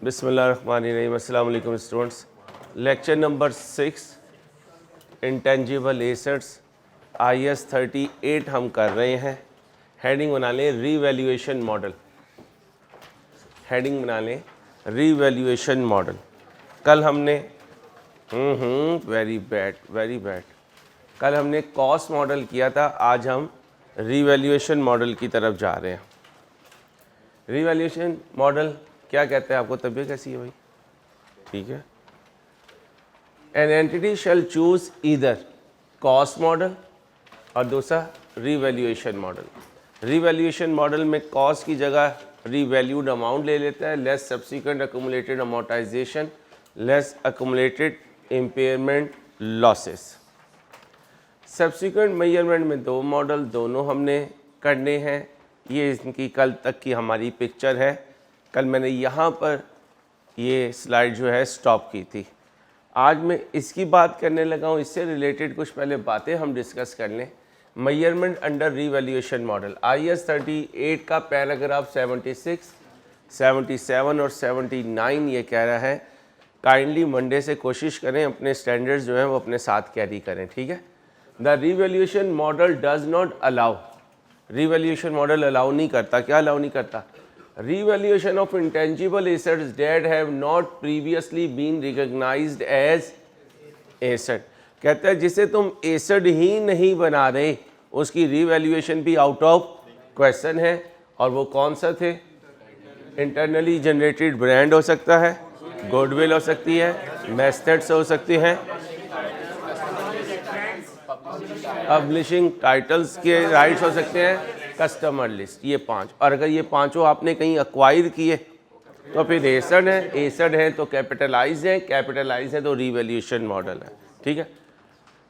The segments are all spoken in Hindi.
बिस्मिल्लाहिर्रहमानिर्रहीम। अस्सलाम वालेकुम students. Lecture number 6 intangible assets IS 38 हम कर रहे हैं। हेडिंग बना लें रीवैल्यूएशन मॉडल। हेडिंग बना लें रीवैल्यूएशन मॉडल। कल हमने वेरी बैड कल हमने कॉस्ट मॉडल किया था, आज हम रीवैल्यूएशन मॉडल की तरफ जा रहे हैं। रीवैल्यूएशन मॉडल क्या कहते हैं? आपको तबीयत कैसी है भाई? ठीक है। An entity shall choose either cost model और दूसरा रीवैल्यूएशन मॉडल। रीवैल्यूएशन मॉडल में कॉस्ट की जगह रीवैल्यूड अमाउंट ले लेता है, less subsequent accumulated amortisation, less accumulated impairment losses. Subsequent measurement में दो मॉडल दोनों हमने करने हैं। ये इनकी कल तक की हमारी पिक्चर है। कल मैंने यहाँ पर ये स्लाइड जो है स्टॉप की थी। आज मैं इसकी बात करने लगा हूँ। इससे रिलेटेड कुछ पहले बातें हम डिस्कस कर लें। Measurement under revaluation model IS 38 का पैराग्राफ 76, 77 और 79 ये कह रहा है काइंडली मंडे से कोशिश करें अपने स्टैंडर्ड्स जो हैं वो अपने साथ कैरी करें, ठीक है। The revaluation model does not allow, revaluation model allow नहीं करता। क्या अलाउ नहीं करता? Revaluation of intangible assets that have not previously been recognized as asset। कहते हैं जिसे तुम एसेट ही नहीं बना रहे उसकी रीवैल्यूएशन भी आउट ऑफ क्वेश्चन है। और वो कौन सा थे? इंटरनली जनरेटेड ब्रांड हो सकता है, गुडविल हो सकती है, मेथड्स हो सकती हैं, पब्लिशिंग टाइटल्स के राइट्स हो सकते हैं, कस्टमर लिस्ट। ये पांच। और अगर ये पांचों आपने कहीं अक्वायर किए तो फिर एसेट है, एसेट है तो कैपिटलाइज है, कैपिटलाइज है तो रीवैल्यूएशन मॉडल है, ठीक है।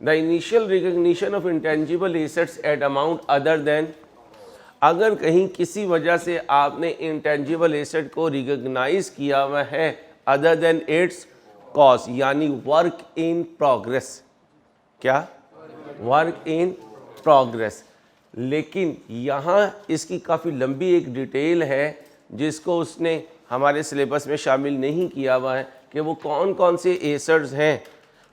The initial recognition of intangible assets at amount other than, अगर कहीं किसी वजह से आपने इंटेंजिबल एसेट को रिकग्नाइज किया हुआ है अदर देन इट्स कॉस्ट, यानी वर्क इन प्रोग्रेस। क्या? Work in progress. लेकिन यहाँ इसकी काफ़ी लंबी एक डिटेल है जिसको उसने हमारे सिलेबस में शामिल नहीं किया हुआ है कि वो कौन कौन से एसेट्स हैं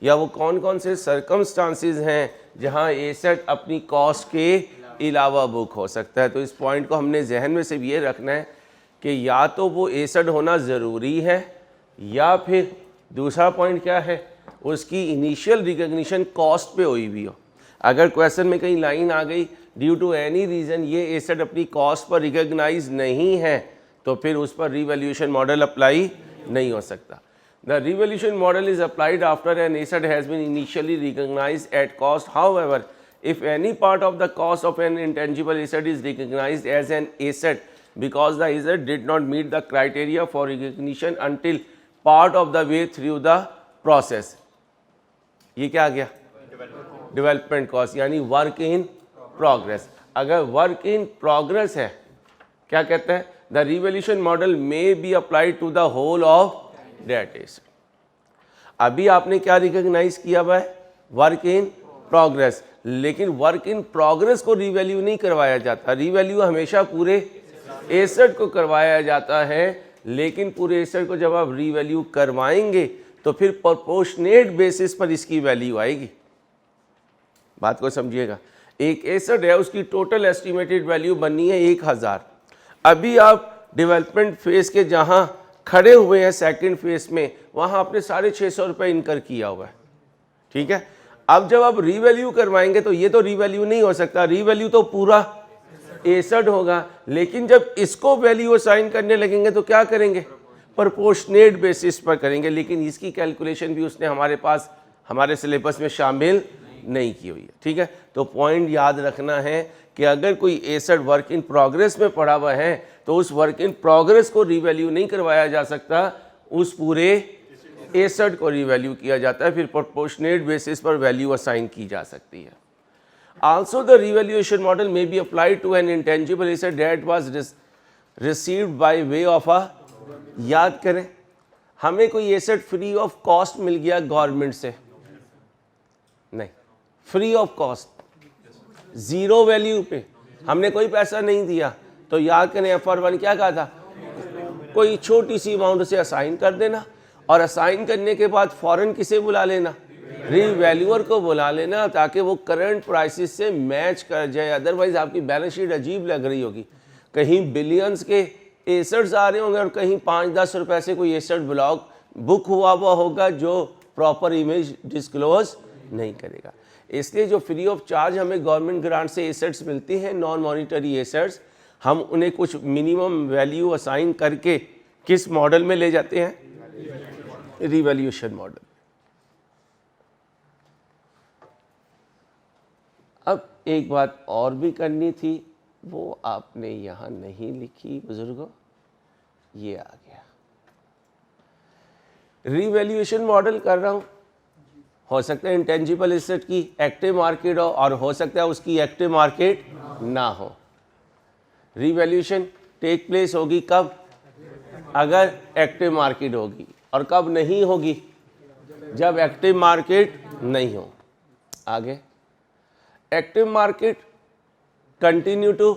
या वो कौन कौन से सर्कमस्टांसिस हैं जहाँ एसेट अपनी कॉस्ट के अलावा बुक हो सकता है। तो इस पॉइंट को हमने जहन में सिर्फ ये रखना है कि या तो वो एसेट होना ज़रूरी है या फिर दूसरा पॉइंट क्या है, उसकी इनिशियल रिकग्निशन कॉस्ट पे हुई हुई हो। अगर क्वेश्चन में कहीं लाइन आ गई ड्यू टू एनी रीज़न ये एसेट अपनी कॉस्ट पर रिकग्नाइज नहीं है तो फिर उस पर रीवैल्यूएशन मॉडल अप्लाई नहीं हो सकता। The revaluation model is applied after an asset has been initially recognised at cost. However if any part of the cost of an intangible asset is recognized as an asset because the asset did not meet the criteria for recognition until part of the way through the process। ये क्या आ गया? डेवलपमेंट कॉस्ट, यानी वर्क इन प्रोग्रेस। अगर वर्क इन प्रोग्रेस है, क्या कहते हैं? The revaluation model may be applied to the whole of that asset. अभी आपने क्या रिकॉग्नाइज किया हुआ है? Work in progress. लेकिन वर्क इन प्रोग्रेस को रिवैल्यू नहीं करवाया जाता। रिवैल्यू हमेशा पूरे एसेट को करवाया जाता है, लेकिन पूरे एसेट को जब आप रिवैल्यू करवाएंगे तो फिर प्रोपोर्शनेट बेसिस पर इसकी वैल्यू आएगी। बात को समझिएगा। एक एसेट है, उसकी टोटल एस्टिमेटेड वैल्यू बननी है 1000। अभी आप डेवलपमेंट फेज के जहां खड़े हुए हैं सेकंड फेज में, वहां आपने 650 रुपये इनकर किया हुआ है, ठीक है। अब जब आप रीवैल्यू करवाएंगे तो ये तो रीवैल्यू नहीं हो सकता, रीवैल्यू तो पूरा एसेट होगा। लेकिन जब इसको वैल्यू असाइन करने लगेंगे तो क्या करेंगे? प्रोपोर्शनेट बेसिस पर करेंगे। लेकिन इसकी कैलकुलेशन भी उसने हमारे पास हमारे सिलेबस में शामिल नहीं की हुई है, ठीक है। तो पॉइंट याद रखना है कि अगर कोई एसेट वर्क इन प्रोग्रेस में पड़ा हुआ है तो उस वर्क इन प्रोग्रेस को रीवैल्यू नहीं करवाया जा सकता, उस पूरे एसेट को रीवैल्यू किया जाता है, फिर प्रोपोर्शनेट बेसिस पर वैल्यू असाइन की जा सकती है। Also the revaluation model may be applied to an intangible asset that was received by way of a, याद करें हमें कोई एसेट फ्री ऑफ कॉस्ट मिल गया गवर्नमेंट से, नहीं, free of cost, zero value पे, हमने कोई पैसा नहीं दिया। तो याद करें FR1 क्या कहा था? कोई छोटी सी अमाउंट उसे असाइन कर देना, और असाइन करने के बाद फ़ौरन किसे बुला लेना, रीवैल्यूअर को बुला लेना, ताकि वो करंट प्राइसेस से मैच कर जाए। अदरवाइज आपकी बैलेंस शीट अजीब लग रही होगी, कहीं बिलियंस के एसेट्स आ रहे होंगे और कहीं 5-10 रुपए से कोई एसेट ब्लॉक बुक हुआ होगा जो प्रॉपर इमेज डिस्क्लोज नहीं करेगा। इसलिए जो फ्री ऑफ चार्ज हमें गवर्नमेंट ग्रांट से एसेट्स मिलती हैं, नॉन मॉनिटरी एसेट्स, हम उन्हें कुछ मिनिमम वैल्यू असाइन करके किस मॉडल में ले जाते हैं, रिवैल्यूएशन मॉडल। अब एक बात और भी करनी थी, वो आपने यहाँ नहीं लिखी बुजुर्गों, ये आ गया। रिवैल्यूएशन मॉडल कर रहा हूँ, हो सकता है इंटेंजिबल एसेट की एक्टिव मार्केट हो और हो सकता है उसकी एक्टिव मार्केट ना हो। रिवैल्यूएशन टेक प्लेस होगी कब, अगर एक्टिव मार्केट होगी, और कब नहीं होगी, जब एक्टिव मार्केट नहीं हो। आगे, active market continue to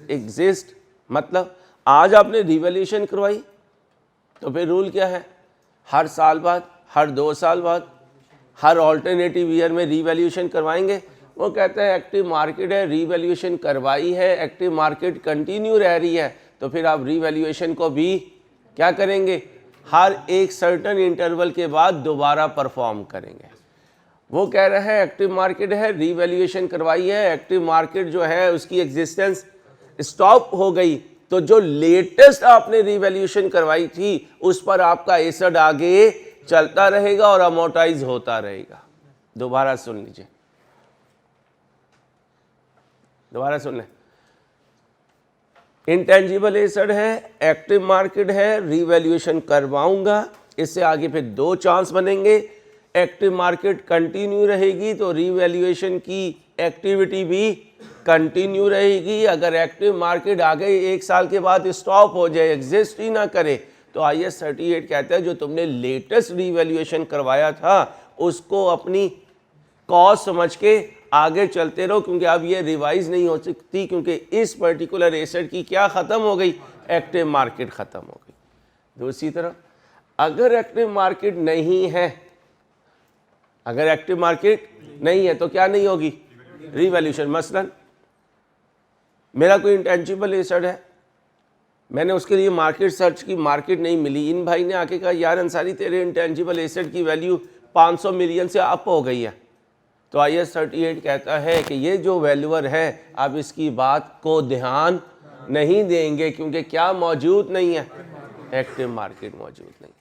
exist, मतलब आज आपने रिवैल्यूएशन करवाई तो फिर रूल क्या है, हर साल बाद, हर 2 साल बाद, हर ऑल्टरनेटिव ईयर में रिवैल्यूएशन करवाएंगे। वो कहते हैं एक्टिव मार्केट है, रिवैल्यूएशन करवाई है, एक्टिव मार्केट कंटिन्यू रह रही है, तो फिर आप रिवैल्यूएशन को भी क्या करेंगे, हर एक सर्टन इंटरवल के बाद दोबारा परफॉर्म करेंगे। वो कह रहे हैं एक्टिव मार्केट है, रिवैल्यूएशन करवाई है, एक्टिव मार्केट जो है उसकी एग्जिस्टेंस स्टॉप हो गई, तो जो लेटेस्ट आपने रिवैल्यूएशन करवाई थी उस पर आपका एसेट आगे चलता रहेगा और अमोर्टाइज होता रहेगा। दोबारा सुन लीजिए, दोबारा सुन लें। इंटेंजिबल एसेट है, एक्टिव मार्केट है, रिवैल्यूएशन करवाऊंगा, इससे आगे फिर 2 चांस बनेंगे। एक्टिव मार्केट कंटिन्यू रहेगी तो रिवैल्यूएशन की एक्टिविटी भी कंटिन्यू रहेगी। अगर एक्टिव मार्केट आगे 1 साल के बाद स्टॉप हो जाए, एग्जिस्ट ही ना करे, तो IAS 38 कहता है जो तुमने लेटेस्ट रिवैल्यूएशन करवाया था उसको अपनी कॉस्ट समझ के आगे चलते रहो, क्योंकि अब ये रिवाइज नहीं हो सकती, क्योंकि इस पर्टिकुलर एसेट की क्या ख़त्म हो गई, एक्टिव मार्केट ख़त्म हो गई। दूसरी तरफ अगर एक्टिव मार्केट नहीं है, अगर एक्टिव मार्केट नहीं है तो क्या नहीं होगी, रिवैल्यूएशन। मसलन मेरा कोई इंटेंजिबल एसेट है, मैंने उसके लिए मार्केट सर्च की, मार्केट नहीं मिली, इन भाई ने आके कहा यार अंसारी तेरे इंटेंजिबल एसेट की वैल्यू 500 मिलियन से अप हो गई है, तो IAS 38 कहता है कि ये जो वैल्यूअर है आप इसकी बात को ध्यान नहीं देंगे, क्योंकि क्या मौजूद नहीं है, एक्टिव मार्केट मौजूद नहीं है।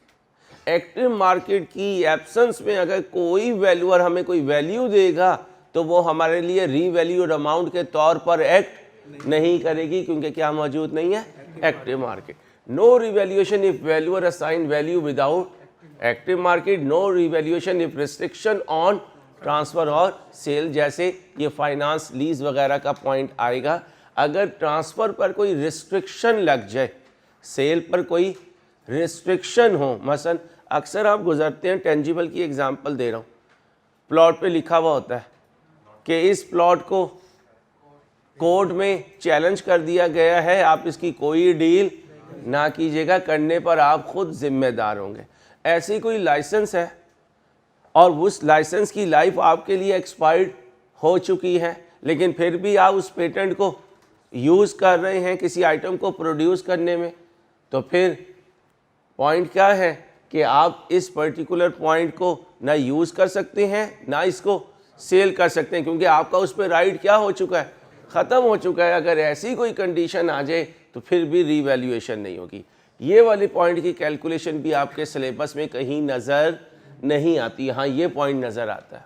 एक्टिव मार्केट की एब्सेंस में अगर कोई वैल्यूअर हमें कोई वैल्यू देगा तो वो हमारे लिए रीवैल्यूड अमाउंट के तौर पर एक्ट नहीं करेगी, क्योंकि क्या मौजूद नहीं है, active market. No revaluation if valuer assign value without active market, no revaluation if restriction on transfer और सेल, जैसे ये फाइनेंस लीज वगैरह का पॉइंट आएगा। अगर ट्रांसफ़र पर कोई रिस्ट्रिक्शन लग जाए, सेल पर कोई रिस्ट्रिक्शन हो, मसलन अक्सर आप गुजरते हैं, टेंजिबल की एग्जांपल दे रहा हूँ, प्लॉट पे लिखा हुआ होता है कि इस प्लॉट को कोर्ट में चैलेंज कर दिया गया है, आप इसकी कोई डील ना कीजिएगा, करने पर आप खुद जिम्मेदार होंगे। ऐसी कोई लाइसेंस है और उस लाइसेंस की लाइफ आपके लिए एक्सपायर्ड हो चुकी है, लेकिन फिर भी आप उस पेटेंट को यूज़ कर रहे हैं किसी आइटम को प्रोड्यूस करने में, तो फिर पॉइंट क्या है कि आप इस पर्टिकुलर पॉइंट को ना यूज़ कर सकते हैं ना इसको सेल कर सकते हैं, क्योंकि आपका उस पर राइट क्या हो चुका है, ख़त्म हो चुका है। अगर ऐसी कोई कंडीशन आ जाए तो फिर भी रीवैल्यूएशन नहीं होगी। ये वाली पॉइंट की कैलकुलेशन भी आपके सिलेबस में कहीं नज़र नहीं आती, हाँ ये पॉइंट नज़र आता है,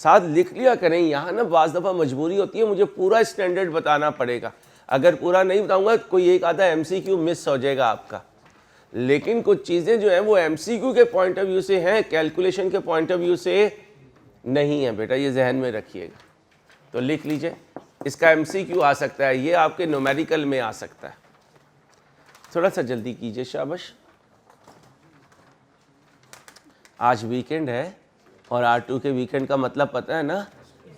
साथ लिख लिया करें। यहाँ ना बाज़ दफ़ा मजबूरी होती है, मुझे पूरा स्टैंडर्ड बताना पड़ेगा, अगर पूरा नहीं बताऊँगा कोई एक आधा MCQ मिस हो जाएगा आपका। लेकिन कुछ चीज़ें जो हैं वो MCQ के पॉइंट ऑफ व्यू से हैं, कैलकुलेशन के पॉइंट ऑफ व्यू से नहीं है बेटा, ये जहन में रखिएगा। तो लिख लीजिए, इसका MCQ आ सकता है, ये आपके न्यूमेरिकल में आ सकता है। थोड़ा सा जल्दी कीजिए, शाबाश। आज वीकेंड है और R2 के वीकेंड का मतलब पता है ना,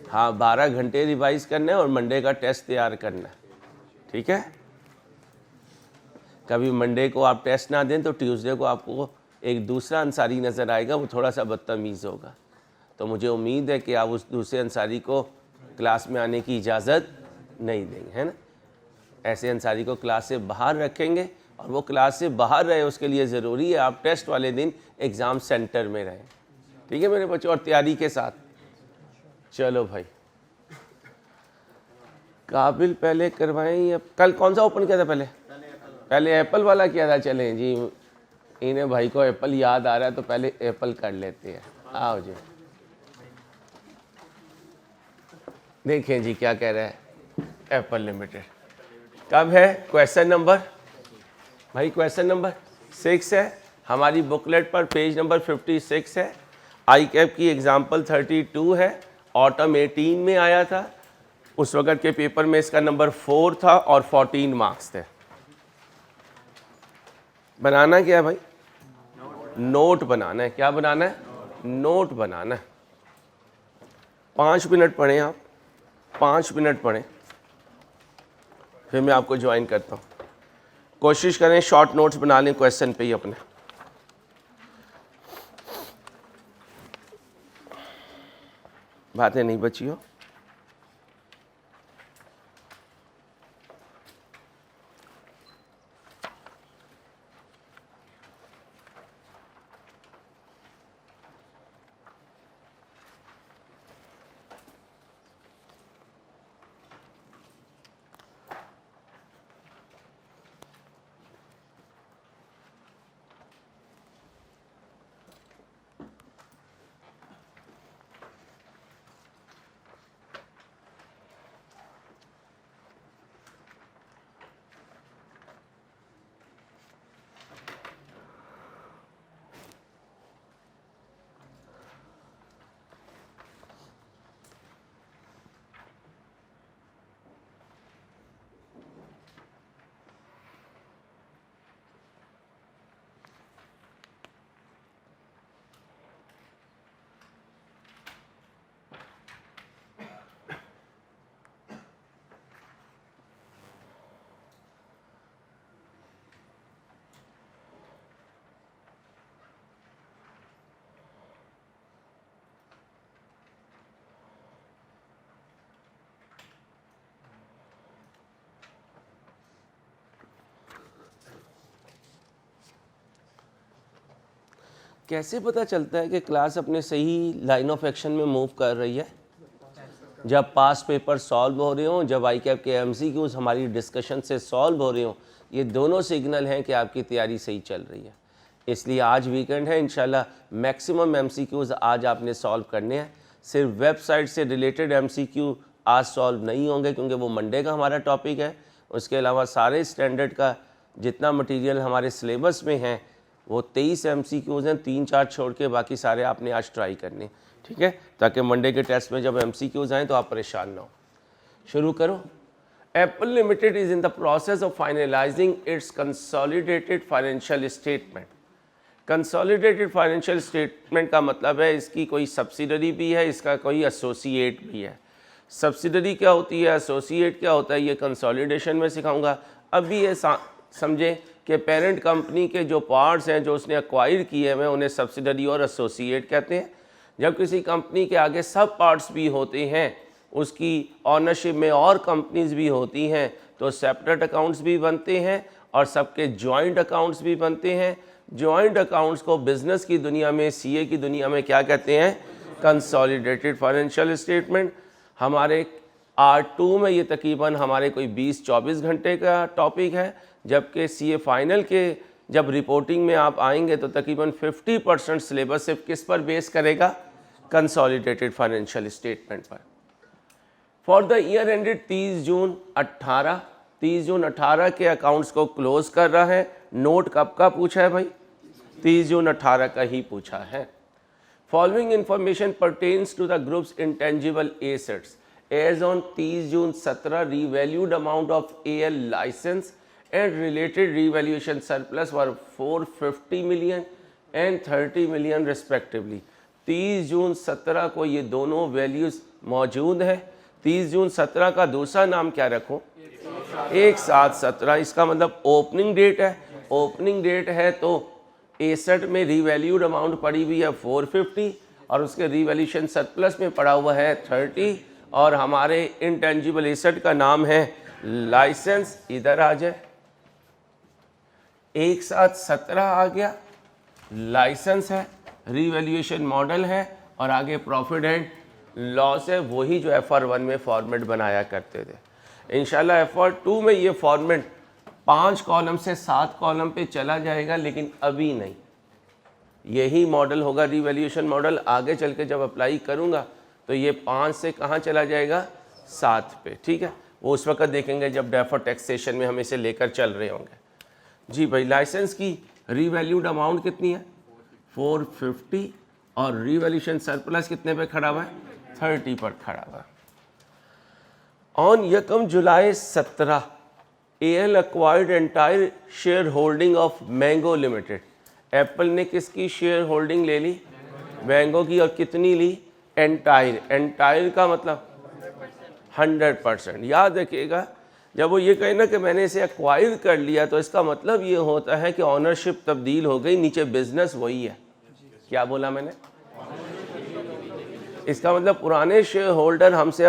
हाँ 12 घंटे रिवाइज करना है और मंडे का टेस्ट तैयार करना है, ठीक है। कभी मंडे को आप टेस्ट ना दें तो ट्यूसडे को आपको एक दूसरा अंसारी नज़र आएगा, वो थोड़ा सा बदतमीज़ होगा। तो मुझे उम्मीद है कि आप उस दूसरे अंसारी को क्लास में आने की इजाज़त नहीं देंगे, है ना। ऐसे अंसारी को क्लास से बाहर रखेंगे, और वो क्लास से बाहर रहे उसके लिए ज़रूरी है आप टेस्ट वाले दिन एग्ज़ाम सेंटर में रहें। ठीक है मेरे बच्चों, और तैयारी के साथ। चलो भाई, काबिल पहले करवाएं या कल कौन सा ओपन किया था? पहले एप्पल वाला किया था। चलें जी, इन्हें भाई को एप्पल याद आ रहा है तो पहले एप्पल कर लेते हैं। आओ जी, देखें जी क्या कह रहा है एप्पल लिमिटेड। कब है क्वेश्चन नंबर? भाई क्वेश्चन नंबर 6 है हमारी बुकलेट पर, पेज नंबर 56 है। आई कैप की एग्जाम्पल 32 है, ऑटम 18 में आया था। उस वक़्त के पेपर में इसका नंबर 4 था और 14 मार्क्स थे। बनाना क्या है भाई? नोट बनाना है। क्या बनाना है? नोट बनाना है। 5 मिनट पढ़ें आप, 5 मिनट पढ़ें, फिर मैं आपको ज्वाइन करता हूँ। कोशिश करें शॉर्ट नोट्स बना लें क्वेश्चन पे ही अपने। बातें नहीं बची हो। कैसे पता चलता है कि क्लास अपने सही लाइन ऑफ एक्शन में मूव कर रही है? जब पास पेपर सॉल्व हो रहे हों, जब आई कैप के एमसीक्यूज़ हमारी डिस्कशन से सॉल्व हो रहे हों, ये दोनों सिग्नल हैं कि आपकी तैयारी सही चल रही है। इसलिए आज वीकेंड है, इंशाल्लाह मैक्सिमम एमसीक्यूज़ आज आपने सॉल्व करने हैं। सिर्फ वेबसाइट से रिलेटेड एमसीक्यू आज सॉल्व नहीं होंगे क्योंकि वो मंडे का हमारा टॉपिक है। उसके अलावा सारे स्टैंडर्ड का जितना मटीरियल हमारे सिलेबस में है वो 23 एमसीक्यूज़ हैं, 3-4 छोड़ के बाकी सारे आपने आज ट्राई करने, ठीक है, ताकि मंडे के टेस्ट में जब एमसीक्यूज़ आएँ तो आप परेशान ना हो। शुरू करो। Apple limited is in the process of finalising its consolidated financial statement. Consolidated financial statement का मतलब है इसकी कोई सब्सिडरी भी है, इसका कोई एसोसिएट भी है। सब्सिडरी क्या होती है, एसोसिएट क्या होता है, ये कंसोलिडेशन में सिखाऊंगा। अभी ये समझें कि पेरेंट कंपनी के जो पार्ट्स हैं जो उसने एक्वायर किए हुए उन्हें सब्सिडरी और एसोसिएट कहते हैं। जब किसी कंपनी के आगे सब पार्ट्स भी होते हैं, उसकी ऑनरशिप में और कंपनीज भी होती हैं, तो सेपरेट अकाउंट्स भी बनते हैं और सबके जॉइंट अकाउंट्स भी बनते हैं। जॉइंट अकाउंट्स को बिज़नेस की दुनिया में, सीए की दुनिया में क्या कहते हैं? Consolidated financial statement. हमारे R2 में ये तकरीबन हमारे कोई 20-24 घंटे का टॉपिक है, जबकि सीए फाइनल के जब रिपोर्टिंग में आप आएंगे तो तकरीबन 50% सिलेबस सिर्फ किस पर बेस करेगा? कंसोलिडेटेड फाइनेंशियल स्टेटमेंट पर। For the year ended 30 June 18 के अकाउंट्स को क्लोज कर रहा है। नोट कब का पूछा है भाई? 30 जून 18 का ही पूछा है। Following information pertains to the group's intangible assets as on 30 June 17 revalued amount of AL licence and related revaluation surplus were 450 million and 30 million respectively। 30 June 17 को ये दोनों वैल्यूज़ मौजूद है। 30 जून 17 का दूसरा नाम क्या रखूं? 1717, इसका मतलब ओपनिंग डेट है। ओपनिंग डेट है तो 61 में रीवैल्यूड अमाउंट पड़ी हुई है 450 और उसके रीवैल्यूशन सरप्लस में पड़ा हुआ है 30 और हमारे इंटेंजिबल एसेट का नाम है लाइसेंस। इधर आ जाए, 1717 आ गया, लाइसेंस है, रीवैल्यूएशन मॉडल है और आगे प्रॉफिट एंड लॉस है, वही जो FR1 में फॉर्मेट बनाया करते थे। इंशाल्लाह FR2 में ये फॉर्मेट 5 कॉलम से 7 कॉलम पे चला जाएगा, लेकिन अभी नहीं। यही मॉडल होगा रीवैल्यूएशन मॉडल। आगे चल के जब अप्लाई करूँगा तो ये 5 से कहाँ चला जाएगा, 7 पे। ठीक है, वो उस वक्त देखेंगे जब डेफर्ड टैक्सेशन में हम इसे लेकर चल रहे होंगे। जी भाई, लाइसेंस की रीवैल्यूड अमाउंट कितनी है, 450 और रीवैल्यूएशन सरप्लस कितने पे खड़ा हुआ है, 30 पर खड़ा हुआ है। ऑन यकम जुलाई 17 AL acquired entire share holding of mango limited. Apple ने किसकी शेयर होल्डिंग ले ली, मैंगो की, और कितनी ली, एंटायर। एंटायर का मतलब 100%। याद रखिएगा, जब वो ये कहे ना कि मैंने इसे एक्वायर कर लिया, तो इसका मतलब ये होता है कि ऑनरशिप तब्दील हो गई, नीचे बिजनेस वही है। क्या बोला मैंने, इसका मतलब पुराने शेयर होल्डर हमसे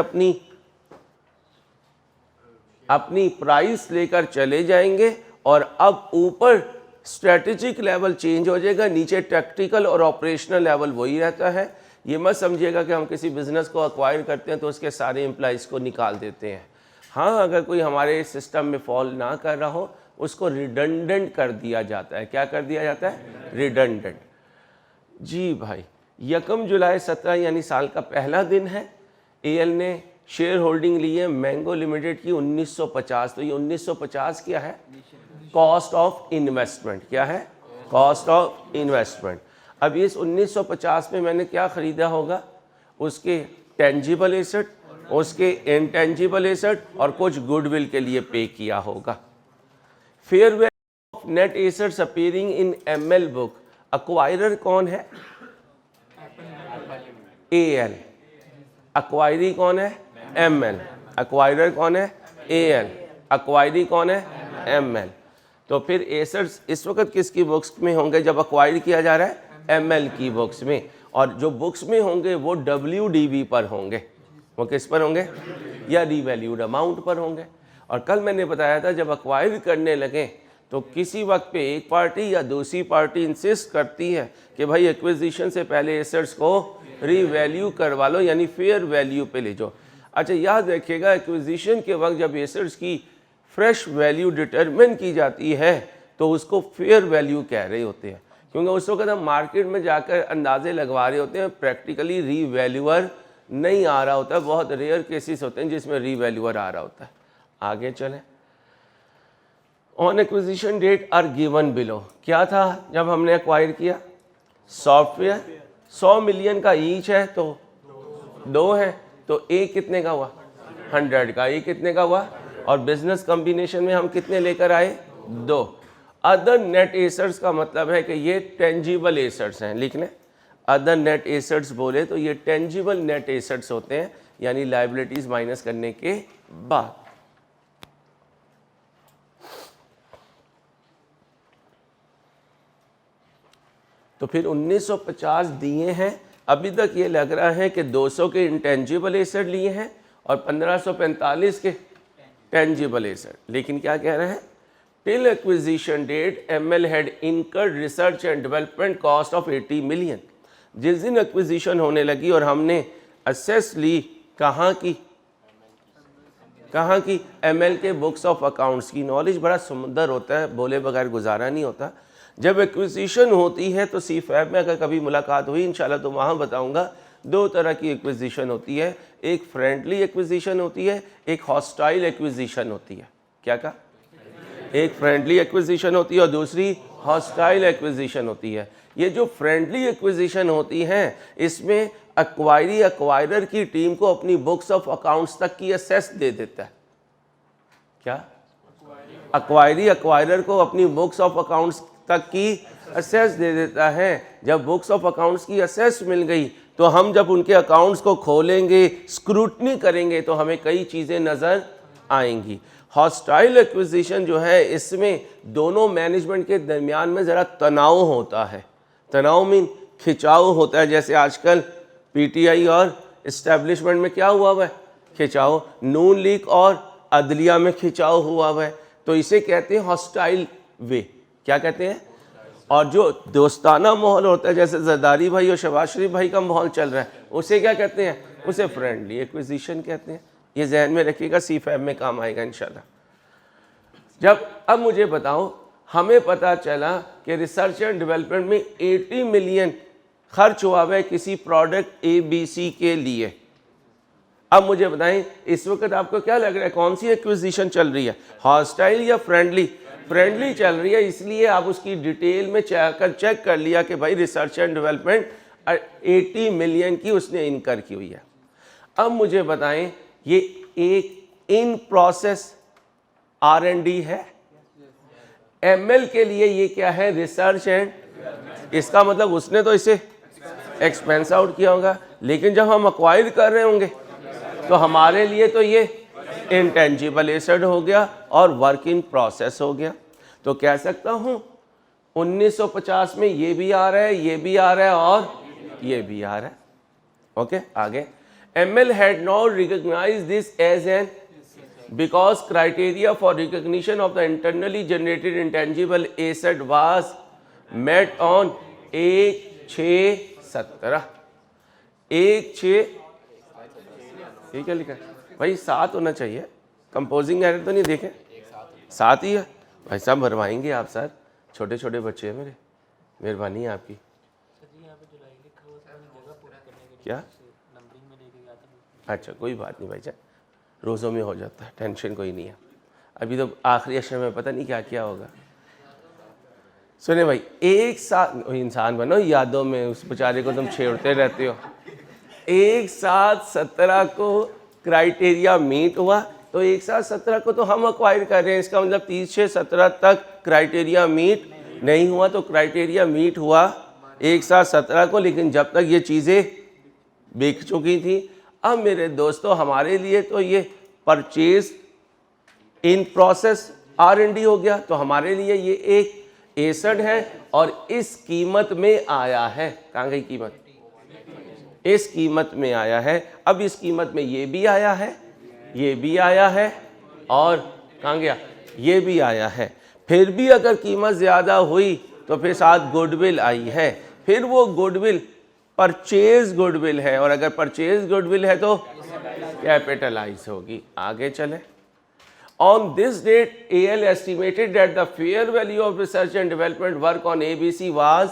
अपनी प्राइस लेकर चले जाएंगे और अब ऊपर स्ट्रेटेजिक लेवल चेंज हो जाएगा, नीचे टैक्टिकल और ऑपरेशनल लेवल वही रहता है। ये मत समझिएगा कि हम किसी बिजनेस को एक्वायर करते हैं तो उसके सारे एम्प्लॉइज़ को निकाल देते हैं। हाँ, अगर कोई हमारे सिस्टम में फॉल ना कर रहा हो उसको रिडंडेंट कर दिया जाता है। क्या कर दिया जाता है, रिडंडेंट। जी भाई, यकम जुलाई 17 यानी साल का पहला दिन है। AL ने शेयर होल्डिंग ली है मैंगो लिमिटेड की 1950। तो ये 1950 क्या है, कॉस्ट ऑफ इन्वेस्टमेंट। क्या है, कॉस्ट ऑफ इन्वेस्टमेंट। अब इस 1950 में मैंने क्या ख़रीदा होगा, उसके टेंजिबल एसेट, उसके इंटेंजिबल एसेट और कुछ गुडविल के लिए पे किया होगा। Fair value of net assets appearing in ML book. Acquirer कौन है, AL। एक्वायरी कौन है, ML। एक्वायरर कौन है, AL। एक्वायरी कौन है, ML। तो फिर एसेट्स इस वक्त किसकी बुक्स में होंगे जब एक्वायर किया जा रहा है, ML की बुक्स में। और जो बुक्स में होंगे वो WDV पर होंगे। वो किस पर होंगे, या रीवैल्यूड अमाउंट पर होंगे। और कल मैंने बताया था जब एक्वायर करने लगे तो किसी वक्त पे एक पार्टी या दूसरी पार्टी इंसिस्ट करती है कि भाई एक्विजिशन से पहले एसेट्स को रीवैल्यू करवा लो, यानी फेयर वैल्यू पे ले जाओ। अच्छा, याद रखिएगा, एक्विजिशन के वक्त जब एसेट्स की फ्रेश वैल्यू डिटरमिन की जाती है तो उसको फेयर वैल्यू कह रहे होते हैं, क्योंकि उस वक्त हम मार्केट में जाकर अंदाजे लगवा रहे होते हैं, प्रैक्टिकली रीवैल्यूअर नहीं आ रहा होता। बहुत रेयर केसेस होते हैं जिसमें रीवैल्यूअर आ रहा होता है। आगे चलें, on acquisition date are given below. क्या था जब हमने एक्वायर किया, सॉफ्टवेयर 100 मिलियन का ईच है तो 2 है, तो ए कितने का हुआ, 100 का। ए कितने का हुआ, और बिजनेस कॉम्बिनेशन में हम कितने लेकर आए, 2। अदर नेट एसेट्स का मतलब है कि ये टेंजिबल एसेट्स हैं, लिख लें। अदर नेट एसेट्स बोले तो ये टेंजिबल नेट एसेट्स होते हैं, यानी लायबिलिटीज माइनस करने के बाद। तो फिर 1950 दिए हैं। अभी तक ये लग रहा है कि 200 के इंटेंजिबल एसेट लिए हैं और 1545 के टेंजिबल एसेट। लेकिन क्या कह रहे हैं, till acquisition date ML had incurred research and development cost of 80 million. जिस दिन एक्विजिशन होने लगी और हमने असेस ली, कहाँ की ML के बुक्स ऑफ अकाउंट्स की। नॉलेज बड़ा समुंदर होता है, बोले बगैर गुजारा नहीं होता। जब एक्विजिशन होती है तो CFAB में अगर कभी मुलाकात हुई इंशाल्लाह तो वहाँ बताऊँगा, 2 तरह की एक्विजिशन होती है। एक फ्रेंडली एक्विजिशन होती है, एक हॉस्टाइल एक्विजिशन होती है। क्या कहा, एक फ्रेंडली एक्विजिशन होती है और दूसरी हॉस्टाइल एक्विजिशन होती है। ये जो फ्रेंडली एक्विजिशन होती हैं इसमें एक्वायरर की टीम को अपनी बुक्स ऑफ अकाउंट्स तक की एक्सेस दे देता है। क्या, एक्वायरर को अपनी बुक्स ऑफ अकाउंट्स तक की एक्सेस दे देता है। जब बुक्स ऑफ अकाउंट्स की एक्सेस मिल गई तो हम जब उनके अकाउंट्स को खोलेंगे, स्क्रूटनी करेंगे तो हमें कई चीज़ें नज़र आएंगी। हॉस्टाइल एक्विजिशन जो है इसमें दोनों मैनेजमेंट के दरमियान में ज़रा तनाव होता है। तनाव मीन खिंचाव होता है, जैसे आजकल पीटीआई और इस्टेब्लिशमेंट में क्या हुआ हुआ है, खिंचाव। नून लीग और अदलिया में खिंचाव हुआ हुआ है, तो इसे कहते हैं हॉस्टाइल वे। क्या कहते हैं? और जो दोस्ताना माहौल होता है, जैसे जरदारी भाई और शहबाज शरीफ भाई का माहौल चल रहा है, उसे क्या कहते हैं? उसे फ्रेंडली एक्विजिशन कहते हैं। ये जहन में रखिएगा, C5 में काम आएगा इंशाल्लाह। जब अब मुझे बताओ, हमें पता चला कि रिसर्च एंड डेवलपमेंट में 80 मिलियन खर्च हुआ है किसी प्रोडक्ट ABC के लिए। अब मुझे बताएं, इस वक्त आपको क्या लग रहा है, कौन सी एक्विजिशन चल रही है, हॉस्टाइल या फ्रेंडली? फ्रेंडली चल रही है, इसलिए आप उसकी डिटेल में चेक कर लिया कि भाई रिसर्च एंड डेवलपमेंट 80 मिलियन की उसने इनकर की हुई है। अब मुझे बताएं, ये एक इन प्रोसेस R&D है। ML के लिए ये क्या है? रिसर्च एंड, इसका मतलब उसने तो इसे एक्सपेंस आउट किया होगा, लेकिन जब हम अक्वायर कर रहे होंगे तो हमारे लिए तो ये इंटेंजिबल एसेट हो गया और वर्क इन प्रोसेस हो गया। तो कह सकता हूँ 1950 में ये भी आ रहा है, ये भी आ रहा है और ये भी आ रहा है। ओके, आगे। ML had not recognized this as an because criteria for recognition of the internally generated intangible asset was met on 1/6/17। 1/6, ये क्या लिखा है भाई? 7 होना चाहिए, कंपोजिंग एरर तो नहीं देखे, 7 ही है भाई साहब। भरवाएंगे आप सर, छोटे छोटे बच्चे हैं मेरे, मेहरबानी है आपकी। क्या? अच्छा, कोई बात नहीं भाई साहब, रोज़ों में हो जाता है, टेंशन कोई नहीं है। अभी तो आखिरी अशर में पता नहीं क्या क्या होगा। सुने भाई, एक साथ इंसान बनो, यादों में उस बेचारे को तुम छेड़ते रहते हो। 1/7/17 को क्राइटेरिया मीट हुआ, तो 1/7/17 को तो हम अक्वायर कर रहे हैं, इसका मतलब 30/6/17 तक क्राइटेरिया मीट नहीं हुआ। तो क्राइटेरिया मीट हुआ 1/7/17 को, लेकिन जब तक ये चीज़ें बिक चुकी थी। अब मेरे दोस्तों, हमारे लिए तो ये परचेज इन प्रोसेस R&D हो गया, तो हमारे लिए ये एक एसेट है और इस कीमत में आया है। कहाँ गई कीमत? इस कीमत में आया है। अब इस कीमत में ये भी आया है, ये भी आया है और कहाँ गया? ये भी आया है। फिर भी अगर कीमत ज़्यादा हुई तो फिर साथ गुडविल आई है, फिर वो गुडविल परचेज गुडविल है, और अगर परचेज गुडविल है तो कैपिटलाइज होगी। आगे चले। On this date AL estimated that the fair value of research and development work on ABC was.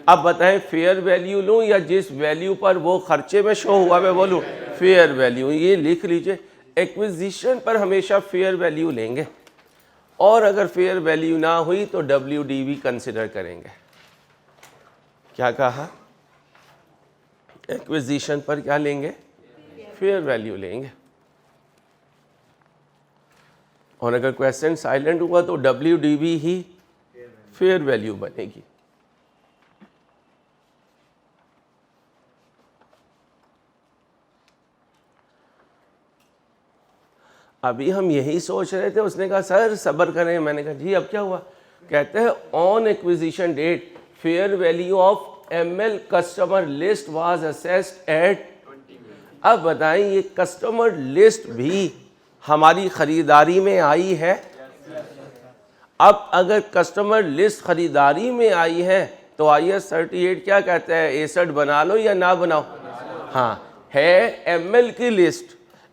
अब बताएं, फेयर वैल्यू लूं या जिस वैल्यू पर वो खर्चे में शो हुआ मैं बोलूं? Fair value. ये लिख लीजिए, एक्विजिशन पर हमेशा फेयर वैल्यू लेंगे, और अगर फेयर वैल्यू ना हुई तो WDV कंसिडर करेंगे। क्या कहा? एक्विजिशन पर क्या लेंगे? फेयर वैल्यू लेंगे। और अगर क्वेश्चन साइलेंट हुआ तो WDV ही फेयर वैल्यू बनेगी। अभी हम यही सोच रहे थे, उसने कहा सर सब्र करें। मैंने कहा जी अब क्या हुआ? कहते हैं on acquisition date fair value of ML customer list was assessed at. अब बताएं, ये कस्टमर लिस्ट भी हमारी खरीदारी में आई है। अब अगर कस्टमर लिस्ट खरीदारी में आई है तो IS 38 क्या कहता है? एसेट बना लो या ना बनाओ? हाँ, है ML की लिस्ट,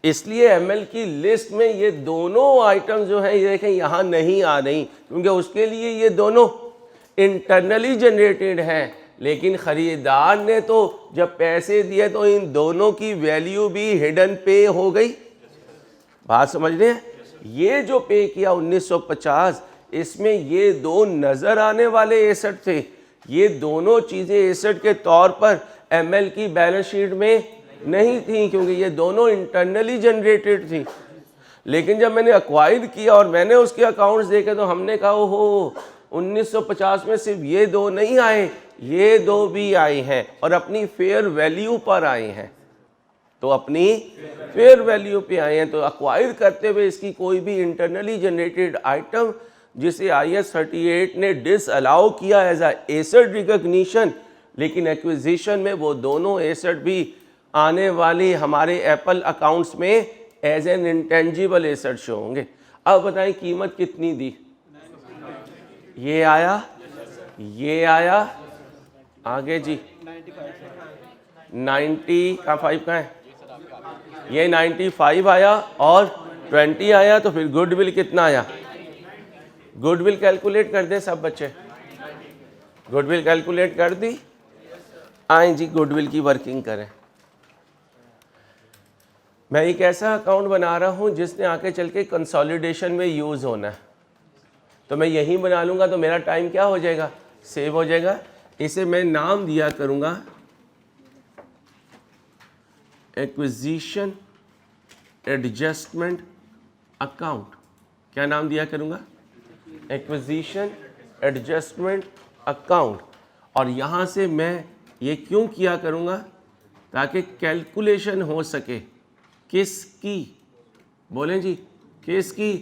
इसलिए ML की लिस्ट में ये दोनों आइटम जो हैं ये देखें यहाँ नहीं आ रही, क्योंकि उसके लिए ये दोनों इंटरनली जनरेटेड हैं। लेकिन ख़रीदार ने तो जब पैसे दिए तो इन दोनों की वैल्यू भी हिडन पे हो गई। बात समझ रहे हैं? ये जो पे किया 1950, इसमें ये दो नज़र आने वाले एसेट थे। ये दोनों चीज़ें एसेट के तौर पर ML की बैलेंस शीट में नहीं थी, क्योंकि ये दोनों इंटरनली जनरेटेड थी। लेकिन जब मैंने एक्वायर किया और मैंने उसके अकाउंट्स देखे तो हमने कहा ओहो, 1950 में सिर्फ ये दो नहीं आए, ये दो भी आए हैं और अपनी फेयर वैल्यू पर आए हैं। तो अपनी फेयर वैल्यू पे आए हैं। तो अक्वायर करते हुए इसकी कोई भी इंटरनली जनरेटेड आइटम जिसे IAS 38 ने डिसअलाउ किया एज अ एसेट रिकॉग्निशन, लेकिन एक्विजिशन में वो दोनों एसेट भी आने वाली हमारे एप्पल अकाउंट्स में as an intangible asset show होंगे। अब बताएं कीमत कितनी दी, ये आया, ये आया, आगे जी 90 का 5 का है, ये 95 आया और 20 आया, तो फिर गुडविल कितना आया? गुडविल कैलकुलेट कर दें सब बच्चे, गुडविल कैलकुलेट कर दी। आए जी गुडविल की वर्किंग करें। मैं एक ऐसा अकाउंट बना रहा हूं जिसने आके चल के कंसोलिडेशन में यूज होना है, तो मैं यहीं बना लूंगा तो मेरा टाइम क्या हो जाएगा? सेव हो जाएगा। इसे मैं नाम दिया करूंगा एक्विजिशन एडजस्टमेंट अकाउंट। क्या नाम दिया करूंगा? Acquisition adjustment account. और यहाँ से मैं ये क्यों किया करूँगा? ताकि कैलकुलेशन हो सके किसकी? बोलें जी, किसकी?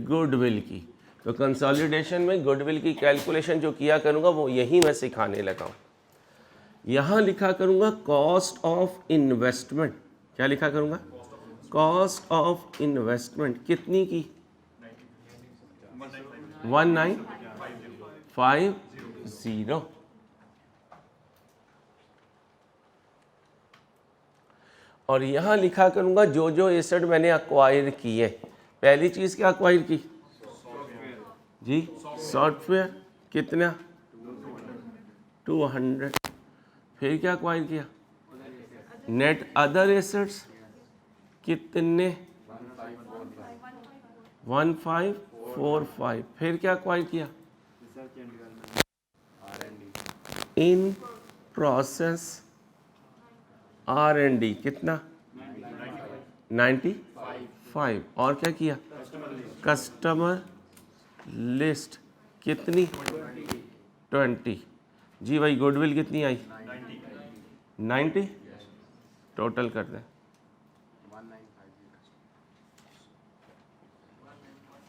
गुडविल की। तो कंसोलिडेशन में गुडविल की कैलकुलेशन जो किया करूँगा वो यही मैं सिखाने लगा हूँ। यहाँ लिखा करूँगा कॉस्ट ऑफ इन्वेस्टमेंट। क्या लिखा करूँगा? कॉस्ट ऑफ इन्वेस्टमेंट कितनी की? 1950। और यहाँ लिखा करूँगा जो जो एसेट मैंने अक्वायर किए। पहली चीज़ क्या अक्वायर की जी? सॉफ्टवेयर। कितना? 200। फिर क्या अक्वायर किया? नेट अदर एसेट्स कितने? 1545। फिर क्या अक्वायर किया? इन प्रोसेस R&D कितना? 95। और क्या किया? कस्टमर लिस्ट कितनी? 20। जी भाई गुडविल कितनी आई? 90। टोटल कर दें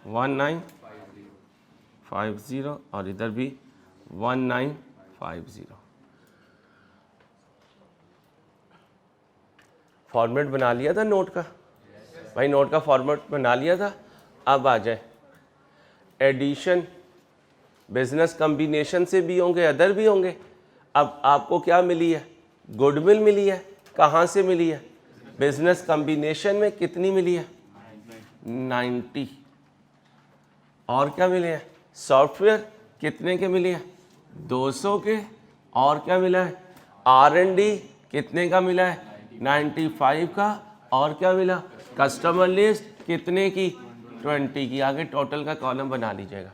1950 और इधर भी 1950। फॉर्मेट बना लिया था नोट का भाई, नोट का फॉर्मेट बना लिया था। अब आ जाए एडिशन, बिजनेस कॉम्बिनेशन से भी होंगे, अदर भी होंगे। अब आपको क्या मिली है? गुडविल मिली है। कहाँ से मिली है? बिजनेस कॉम्बिनेशन में। कितनी मिली है? 90। और क्या मिले हैं? सॉफ्टवेयर कितने के मिले हैं? 200 के। और क्या मिला है? R&D कितने का मिला है? 95 का। और क्या मिला? कस्टमर लिस्ट कितने की? 20 की। आगे टोटल का कॉलम बना लीजिएगा।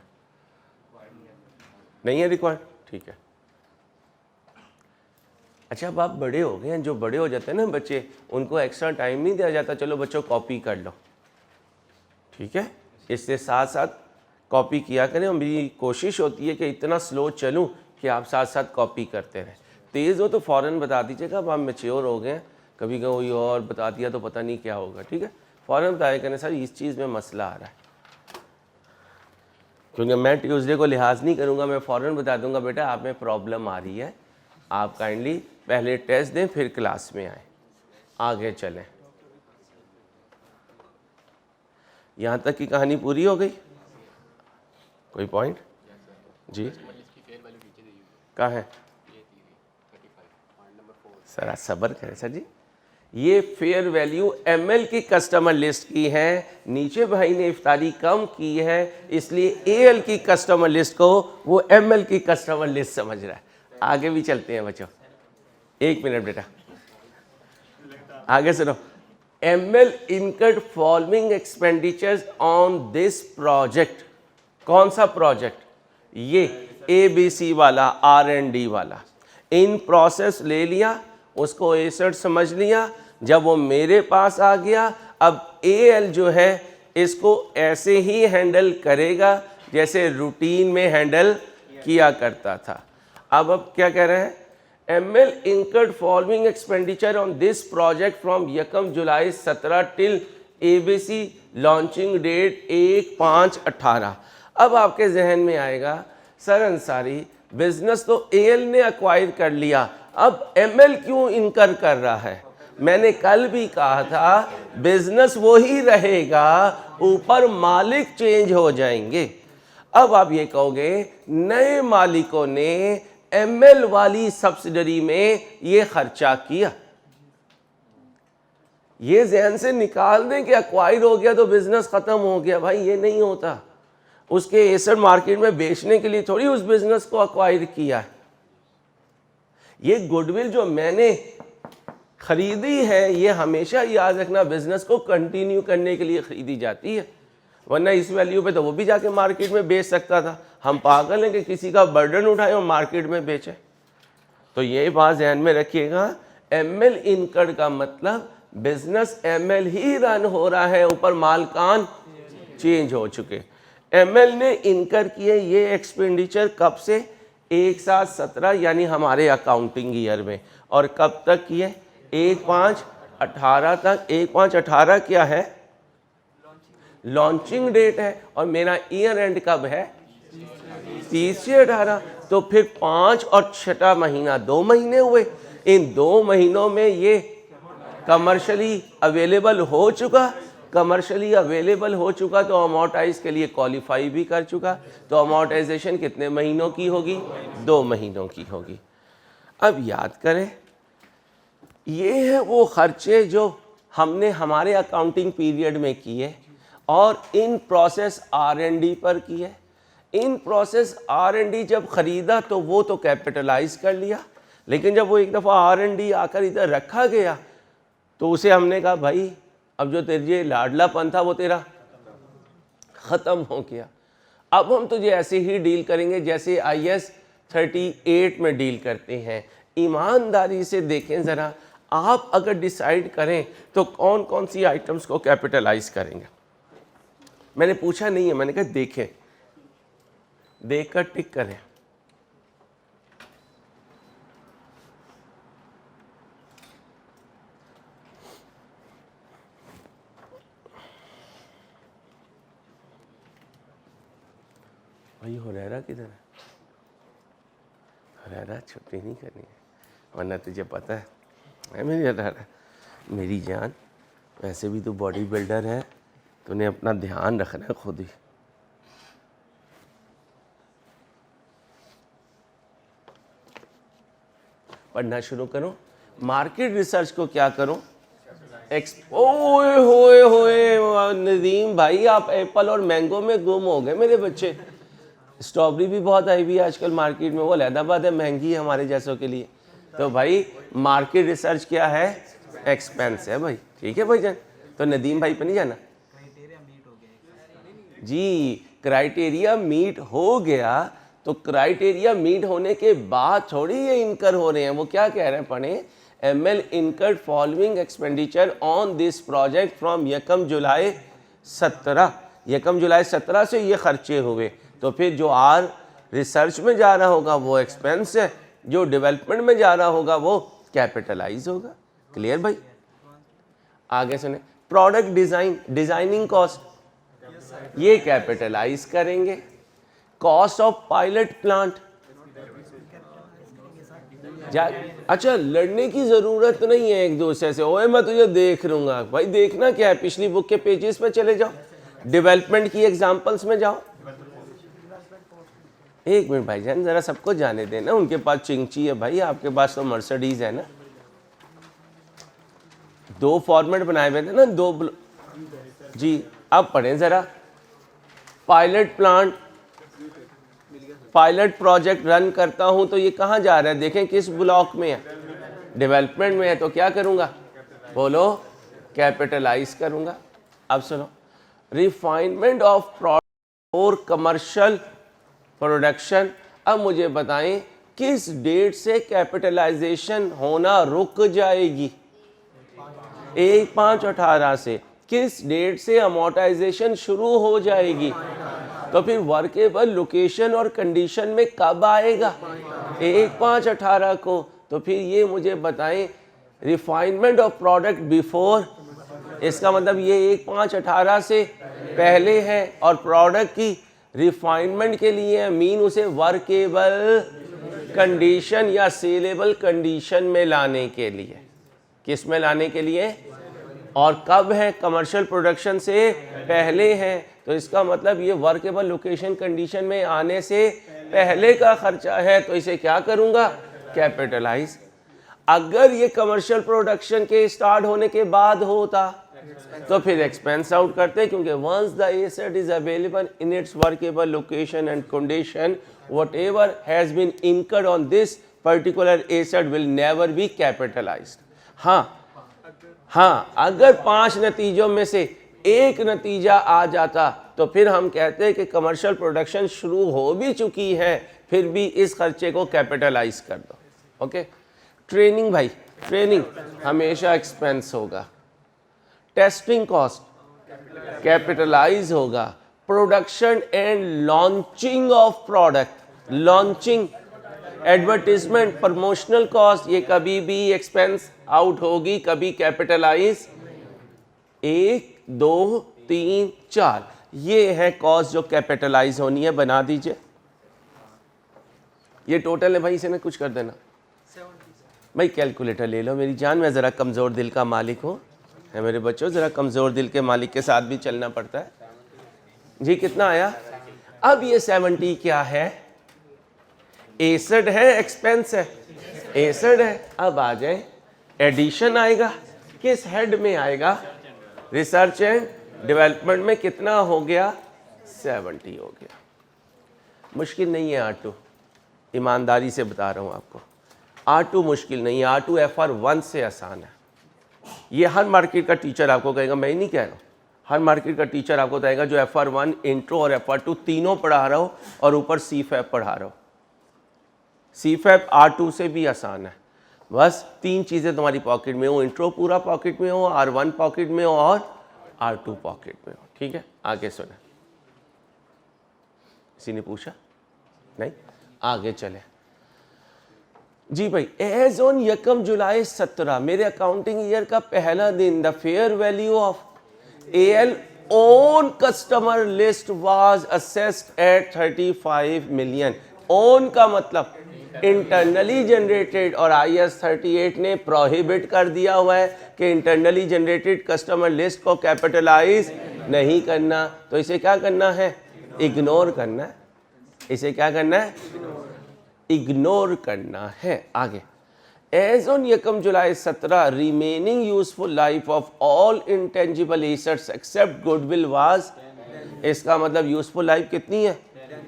नहीं है रिकॉर्ड? ठीक है। अच्छा, अब आप बड़े हो गए हैं, जो बड़े हो जाते हैं ना बच्चे, उनको एक्स्ट्रा टाइम नहीं दिया जाता, चलो बच्चों कॉपी कर लो, ठीक है। इससे साथ साथ कॉपी किया करें। मेरी कोशिश होती है कि इतना स्लो चलूं कि आप साथ साथ कॉपी करते रहें। तेज़ हो तो फ़ौरन बता दीजिएगा, अब आप मैच्योर हो गए हैं, कभी कोई और बता दिया तो पता नहीं क्या होगा, ठीक है। फ़ौरन बताया करें सर इस चीज़ में मसला आ रहा है, क्योंकि मैं ट्यूसडे को लिहाज नहीं करूँगा, मैं फ़ौरन बता दूँगा बेटा आप में प्रॉब्लम आ रही है, आप काइंडली पहले टेस्ट दें फिर क्लास में आएँ। आगे चलें। यहाँ तक की कहानी पूरी हो गई? कोई पॉइंट जी? कहाँ है सर? आज सब्र करें सर जी। ये फेयर वैल्यू ML की कस्टमर लिस्ट की है। नीचे भाई ने इफ्तारी कम की है, इसलिए AL की कस्टमर लिस्ट को वो ML की कस्टमर लिस्ट समझ रहा है। आगे भी चलते हैं बच्चों, एक मिनट बेटा, आगे सुनो। ML incurred following expenditures on this project। कौन सा प्रोजेक्ट? ये ABC वाला, R&D वाला। इन प्रोसेस ले लिया, उसको एसेट समझ लिया, जब वो मेरे पास आ गया, अब AL जो है इसको ऐसे ही हैंडल करेगा जैसे रूटीन में हैंडल किया करता था। अब क्या कह रहे हैं? ML incurred following expenditure on this project from 1 July 17 till ABC launching date 1/5/18। अब आपके जहन में आएगा सर अंसारी बिजनेस तो AL ने अक्वायर कर लिया, अब ML क्यों इनकर कर रहा है? मैंने कल भी कहा था बिजनेस वो ही रहेगा, ऊपर मालिक चेंज हो जाएंगे। अब आप ये कहोगे नए मालिकों ने ML वाली सब्सिडरी में ये खर्चा किया। ये जहन से निकाल दें कि अक्वायर हो गया तो बिजनेस खत्म हो गया। भाई ये नहीं होता। उसके एसेट मार्केट में बेचने के लिए थोड़ी उस बिजनेस को अक्वायर किया है। ये गुडविल जो मैंने खरीदी है, ये हमेशा याद रखना बिजनेस को कंटिन्यू करने के लिए खरीदी जाती है, वरना इस वैल्यू पे तो वो भी जाके मार्केट में बेच सकता था। हम पागल हैं कि किसी का बर्डन उठाए और मार्केट में बेचे। तो ये बात ध्यान में रखिएगा, ML इनकर्ड का मतलब बिजनेस ML ही रन हो रहा है, ऊपर मालकान चेंज हो चुके। ML ने इनकर किए ये एक्सपेंडिचर कब से? 1/7/17 यानी हमारे अकाउंटिंग ईयर में। और कब तक किए? 1/5/18 तक। 1/5/18 क्या है? लॉन्चिंग डेट है। और मेरा ईयर एंड कब है? 30/18। तो फिर 5 और 6 महीना 2 महीने हुए। इन 2 महीनों में ये कमर्शियली अवेलेबल हो चुका। कमर्शियली अवेलेबल हो चुका तो अमोर्टाइज के लिए क्वालिफाई भी कर चुका। तो अमोर्टाइजेशन कितने महीनों की होगी? 2 महीनों की होगी। अब याद करें, ये है वो खर्चे जो हमने हमारे अकाउंटिंग पीरियड में किए और इन प्रोसेस R&D पर किए। इन प्रोसेस R&D जब खरीदा तो वो तो कैपिटलाइज कर लिया, लेकिन जब वो एक दफ़ा R&D आकर इधर रखा गया तो उसे हमने कहा भाई अब जो तेरे लाडलापन था वो तेरा ख़त्म हो गया, अब हम तुझे ऐसे ही डील करेंगे जैसे IS 38 में डील करते हैं। ईमानदारी से देखें ज़रा, आप अगर डिसाइड करें तो कौन कौन सी आइटम्स को कैपिटलाइज करेंगे। मैंने पूछा नहीं है, मैंने कहा देखें, देखकर टिक करें। भाई हुरैरा किधर है? हुरैरा छुट्टी नहीं करनी है, वरना तुझे पता है मेरी हुरैरा, मेरी जान, वैसे भी तू बॉडी बिल्डर है, तूने अपना ध्यान रखना है खुद ही। पढ़ना शुरू करो। मार्केट रिसर्च को क्या करो? ओए होए होए नदीम भाई, आप एप्पल और मैंगो में गुम हो गए मेरे बच्चे। स्ट्रॉबेरी भी बहुत आई हुई है आजकल मार्केट में, वो अलहदाबाद है, महंगी है हमारे जैसों के लिए। तो भाई मार्केट रिसर्च क्या है? एक्सपेंस है भाई। ठीक है भाईजान, तो नदीम भाई पे नहीं जाना जी। क्राइटेरिया मीट हो गया तो क्राइटेरिया मीट होने के बाद थोड़ी ये इनकर हो रहे हैं। वो क्या कह रहे हैं, पढ़े, ML incurred following expenditure on this project from 1 July 17। 1 July 17 से ये खर्चे हुए। तो फिर जो R रिसर्च में जा रहा होगा वो एक्सपेंस है, जो डेवलपमेंट में जा रहा होगा वो कैपिटलाइज होगा। क्लियर भाई? आगे सुने, प्रोडक्ट डिजाइन, डिजाइनिंग कॉस्ट, ये कैपिटलाइज करेंगे। कॉस्ट ऑफ पायलट प्लांट, अच्छा लड़ने की जरूरत नहीं है एक दूसरे से, ओए मैं तुझे देख लूंगा। भाई देखना क्या है, पिछली बुक के पेजेस पे चले जाओ, डेवलपमेंट की एग्जांपल्स में जाओ। एक मिनट भाईजान, जरा सबको जाने देना, उनके पास चिंची है भाई, आपके पास तो मर्सिडीज है ना। 2 फॉर्मेट बनाए हुए थे ना, 2 जी। अब पढ़ें जरा, pilot plant, pilot project run करता हूं तो ये कहाँ जा रहा है? देखें किस ब्लॉक में है? डेवलपमेंट में है। तो क्या करूंगा? बोलो, कैपिटलाइज करूंगा। अब सुनो, रिफाइनमेंट ऑफ प्रोडक्ट और कमर्शियल प्रोडक्शन। अब मुझे बताएं किस डेट से कैपिटलाइजेशन होना रुक जाएगी? 1/5/18 से। किस डेट से अमोर्टाइजेशन शुरू हो जाएगी? तो फिर वर्केबल लोकेशन और कंडीशन में कब आएगा? 1/5/18 को। तो तो फिर ये मुझे बताएं रिफाइनमेंट ऑफ प्रोडक्ट बिफोर, इसका मतलब ये 1/5/18 से पहले है, और प्रोडक्ट की रिफाइनमेंट के लिए मीन उसे वर्केबल कंडीशन या सेलेबल कंडीशन में लाने के लिए, किस में लाने के लिए, और कब है, कमर्शियल प्रोडक्शन से पहले है, तो इसका मतलब ये वर्केबल लोकेशन कंडीशन में आने से पहले का खर्चा है, तो इसे क्या करूंगा, कैपिटलाइज। अगर ये कमर्शियल प्रोडक्शन के स्टार्ट होने के बाद होता तो फिर एक्सपेंस आउट करते, क्योंकि once the asset is available in its workable location and condition, whatever has been incurred on this particular asset will never be capitalised. हाँ, अगर 5 नतीजों में से एक नतीजा आ जाता तो फिर हम कहते हैं कि कमर्शियल प्रोडक्शन शुरू हो भी चुकी है, फिर भी इस खर्चे को कैपिटलाइज कर दो। ओके, ट्रेनिंग भाई, ट्रेनिंग हमेशा एक्सपेंस होगा, टेस्टिंग कॉस्ट कैपिटलाइज होगा, production and launching of product, launching, advertisement, promotional cost, ये कभी भी एक्सपेंस आउट होगी, कभी कैपिटलाइज। 1 2 3 4 ये है कॉस्ट जो कैपिटलाइज होनी है, बना दीजिए। ये टोटल है भाई, इसे ना कुछ कर देना भाई, कैलकुलेटर ले लो मेरी जान, मैं ज़रा कमज़ोर दिल का मालिक हूँ, है मेरे बच्चों, ज़रा कमज़ोर दिल के मालिक के साथ भी चलना पड़ता है जी। कितना आया? अब ये 70 क्या है, एसेट है, एक्सपेंस है, एसेट है। अब आ जाए, एडिशन आएगा, किस हेड में आएगा, रिसर्च एंड डेवलपमेंट में कितना हो गया, 70 हो गया। मुश्किल नहीं है R2, ईमानदारी से बता रहा हूँ आपको, R2 मुश्किल नहीं है, R2 FR1 से आसान है। ये हर मार्केट का टीचर आपको कहेगा, मैं ही नहीं कह रहा हूँ, हर मार्केट का टीचर आपको कहेगा जो FR1 इंट्रो और FR2 तीनों पढ़ा रहा हो और ऊपर CFAP पढ़ा रहा हो। CFAP R2 से भी आसान है, बस 3 चीज़ें तुम्हारी पॉकेट में हो, इंट्रो पूरा पॉकेट में हो, R1 पॉकेट में हो और R2 पॉकेट में हो। ठीक है, आगे सुने, किसी ने पूछा नहीं, आगे चले जी भाई। एज ऑन 1 जुलाई 17, मेरे अकाउंटिंग ईयर का पहला दिन, the fair value of AL own customer list was assessed at 35 million. Own का मतलब इंटरनली जनरेटेड, और IAS 38 ने प्रोहिबिट कर दिया हुआ है कि इंटरनली जनरेटेड कस्टमर लिस्ट को कैपिटलाइज नहीं करना, तो इसे क्या करना है, इग्नोर करना है। इसे क्या करना है, इग्नोर करना है। आगे, as on 1 July 17 remaining useful life of all intangible assets except goodwill was, इसका मतलब यूजफुल लाइफ कितनी है,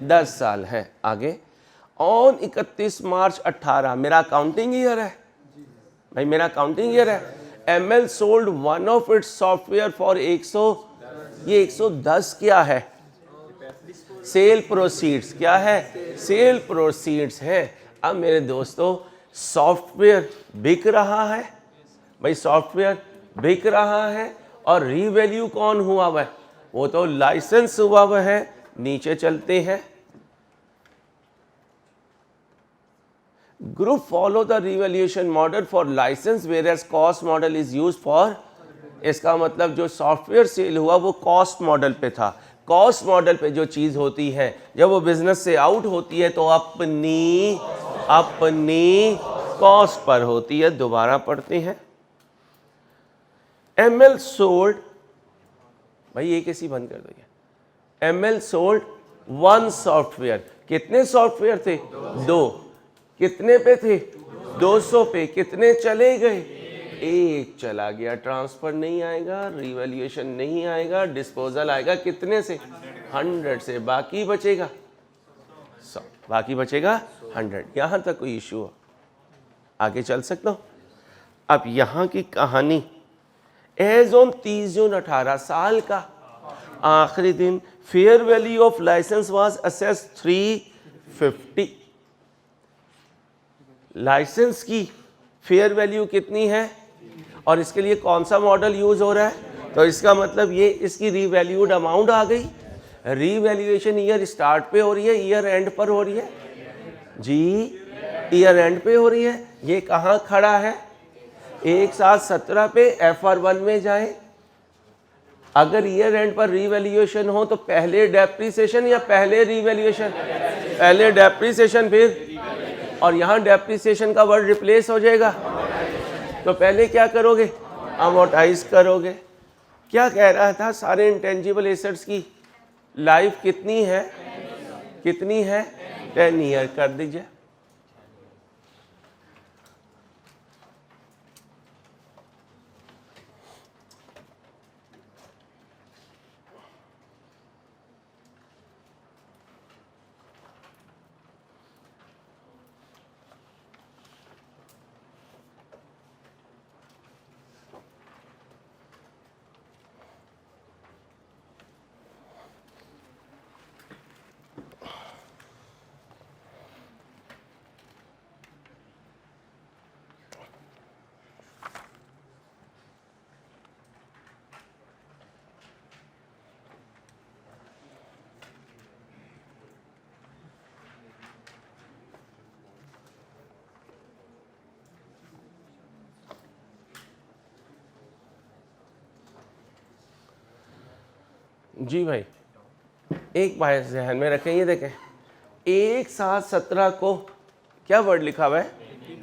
10 साल है। आगे, ऑन 31 मार्च 18, मेरा अकाउंटिंग ईयर है भाई, मेरा अकाउंटिंग ईयर है। ML sold one of its software for 100, ये 110 क्या है, सेल प्रोसीड्स, क्या है, सेल प्रोसीड्स है। अब मेरे दोस्तों, सॉफ्टवेयर बिक रहा है भाई, सॉफ्टवेयर बिक रहा है, और रीवैल्यू कौन हुआ हुआ है, वो तो लाइसेंस हुआ हुआ है। नीचे चलते हैं, group follow the revaluation model for licence whereas cost model is use for, इसका मतलब जो सॉफ्टवेयर सेल हुआ वो कॉस्ट मॉडल पे था। कॉस्ट मॉडल पे जो चीज़ होती है, जब वो बिजनेस से आउट होती है तो अपनी कॉस्ट पर होती है। दोबारा पढ़ते हैं, ML सोल्ड, भाई ये कैसी बंद कर दो, ML सोल्ड 1 सॉफ्टवेयर, कितने सॉफ्टवेयर थे, 2, कितने पे थे, 200 पे, कितने चले गए, 1 चला गया, ट्रांसफर नहीं आएगा, रिवैल्यूएशन नहीं आएगा, डिस्पोजल आएगा, कितने से, 100 से, बाकी बचेगा 100, बाकी बचेगा 100। यहाँ तक कोई इशू हो, आगे चल सकता हूँ। अब यहाँ की कहानी, एज ऑन 30 जून 18, साल का आखिरी दिन, fair value of licence was assessed 350। Licence की फेयर वैल्यू कितनी है, और इसके लिए कौन सा मॉडल यूज हो रहा है, तो इसका मतलब ये इसकी रीवैल्यूड अमाउंट आ गई। रीवैल्यूएशन ईयर स्टार्ट पे हो रही है, ईयर एंड पर हो रही है जी, ईयर एंड पे हो रही है। ये कहाँ खड़ा है? एक साथ 17 पे FR1 में जाए। अगर ईयर एंड पर रीवैल्यूएशन हो तो पहले डेप्रीसिएशन या पहले रीवैल्यूएशन? पहले डेप्रीसिएशन, फिर और यहाँ डेप्रीसिएशन का वर्ड रिप्लेस हो जाएगा। तो पहले क्या करोगे? अमोर्टाइज करोगे। क्या कह रहा था? सारे इंटेंजिबल एसेट्स की लाइफ कितनी है? कितनी है? 10 ईयर कर दीजिए। जी भाई, एक बात ध्यान में रखें, ये देखें, एक साथ 17 को क्या वर्ड लिखा हुआ है?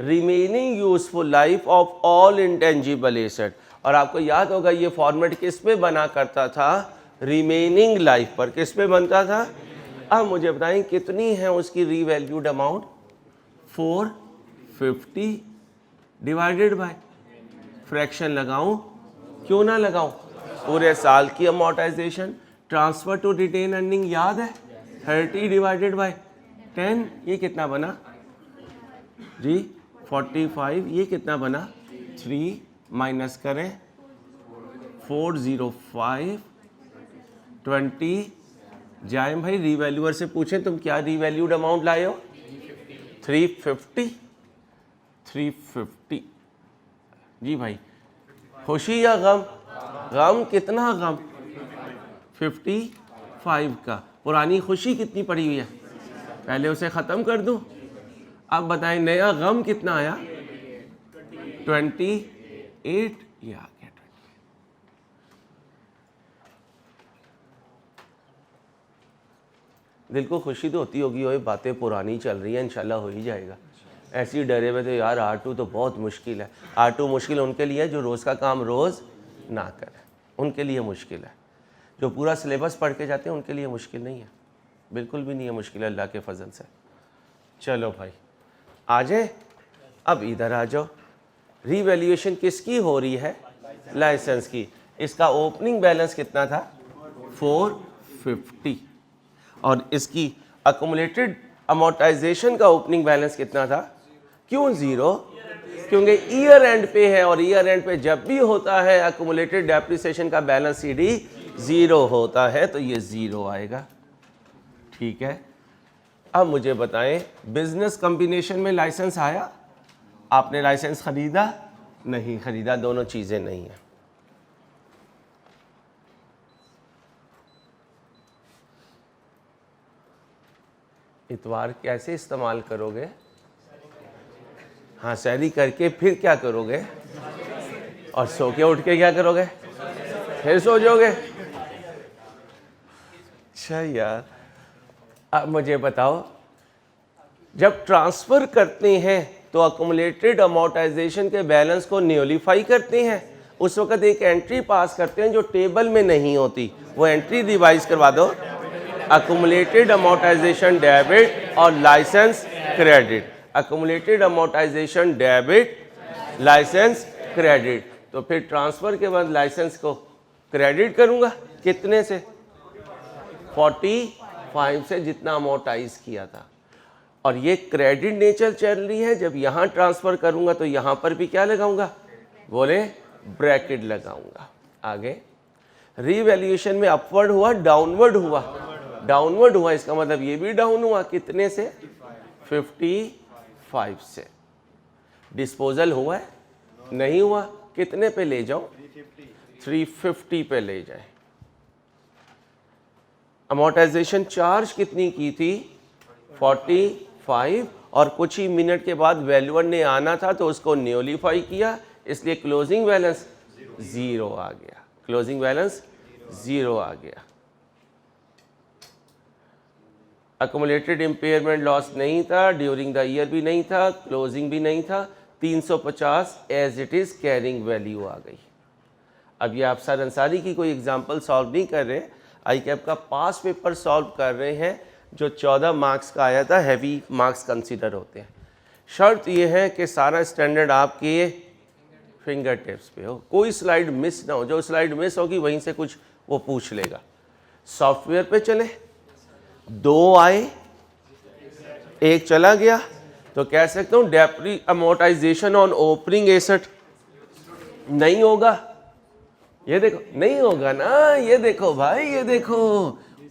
Remaining useful life of all intangible asset. और आपको याद होगा ये फॉर्मेट किस पे बना करता था? रिमेनिंग लाइफ पर। किस पे बनता था? अब मुझे बताएं कितनी है उसकी revalued amount? 450 divided by, fraction लगाऊं? क्यों ना लगाऊं? पूरे साल की amortisation. Transfer to retain earning याद है? 30 डिवाइडेड बाय 10, ये कितना बना जी? 45। ये कितना बना? 3 माइनस करें 405 20। जाए भाई रीवैल्यूअर से पूछें तुम क्या रीवैल्यूड अमाउंट लाए हो? 350। 350 जी भाई। खुशी या गम? गम। कितना गम? 55 का। पुरानी खुशी कितनी पड़ी हुई है? पहले उसे ख़त्म कर दूं। अब बताएं नया गम कितना आया? 28। ये आ गया 28। दिल को खुशी तो होती होगी, ओए बातें पुरानी चल रही है, इंशाल्लाह हो ही जाएगा। ऐसी डरे हुए तो यार R2 तो बहुत मुश्किल है। R2 मुश्किल उनके लिए जो रोज़ का काम रोज़ ना करें, उनके लिए मुश्किल है। जो पूरा सिलेबस पढ़ के जाते हैं उनके लिए मुश्किल नहीं है, बिल्कुल भी नहीं है मुश्किल, अल्लाह के फजल से। चलो भाई आ जाए, अब इधर आ जाओ। रीवैल्यूएशन किसकी हो रही है? लाइसेंस की। इसका ओपनिंग बैलेंस कितना था? 450। और इसकी अकोमुलेटेड अमोर्टाइजेशन का ओपनिंग बैलेंस कितना था? क्यों 0? क्योंकि ईयर एंड पे है, और ईयर एंड पे जब भी होता है अकोमुलेटेड डेप्रिसिएशन का बैलेंस CD 0 होता है, तो ये 0 आएगा। ठीक है। अब मुझे बताएं बिजनेस कॉम्बिनेशन में लाइसेंस आया? आपने लाइसेंस खरीदा? नहीं खरीदा, दोनों चीजें नहीं है। इतवार कैसे इस्तेमाल करोगे? हाँ, सहरी करके फिर क्या करोगे? और सो के उठ के क्या करोगे? फिर सो जाओगे। अच्छा यार, अब मुझे बताओ, जब ट्रांसफर करते हैं तो अकोमुलेटेड अमोर्टाइजेशन के बैलेंस को न्यूलिफाई करते हैं। उस वक्त एक एंट्री पास करते हैं जो टेबल में नहीं होती, वो एंट्री रिवाइज करवा दो। अकोमुलेटेड अमोर्टाइजेशन डेबिट और licence credit. Accumulated amortisation debit, licence credit. तो फिर ट्रांसफर के बाद लाइसेंस को क्रेडिट करूंगा कितने से? 45 से, जितना अमोर्टाइज किया था। और ये क्रेडिट नेचर चल रही है। जब यहाँ ट्रांसफर करूंगा तो यहाँ पर भी क्या लगाऊंगा? बोले ब्रैकेट लगाऊंगा। आगे रीवैल्यूएशन में अपवर्ड हुआ, डाउनवर्ड हुआ? डाउनवर्ड हुआ, इसका मतलब ये भी डाउन हुआ। कितने से? 55 से। डिस्पोजल हुआ है? नहीं हुआ। कितने पे ले जाओ? 350 पे ले जाए। अमोर्टाइजेशन चार्ज कितनी की थी? 45, और कुछ ही मिनट के बाद वैल्यूअर ने आना था तो उसको न्यूलिफाई किया, इसलिए क्लोजिंग बैलेंस 0 आ गया, क्लोजिंग बैलेंस 0 आ गया। अकोमुलेटेड इम्पेयरमेंट लॉस नहीं था, ड्यूरिंग द ईयर भी नहीं था, क्लोजिंग भी नहीं था, 350 as it is carrying value आ गई। अब ये आप सर अंसारी की कोई एग्जांपल सॉल्व नहीं कर रहे, आई कैप का पास पेपर सॉल्व कर रहे हैं जो 14 मार्क्स का आया था, हैवी मार्क्स कंसीडर होते हैं। शर्त ये है कि सारा स्टैंडर्ड आपके फिंगर टिप्स पे हो, कोई स्लाइड मिस ना हो, जो स्लाइड मिस होगी वहीं से कुछ वो पूछ लेगा। सॉफ्टवेयर पे चले, 2 आए 1 चला गया, तो कह सकता हूँ डेप्री अमोर्टाइजेशन ऑन ओपनिंग एसेट नहीं होगा। ये देखो नहीं होगा ना, ये देखो भाई, ये देखो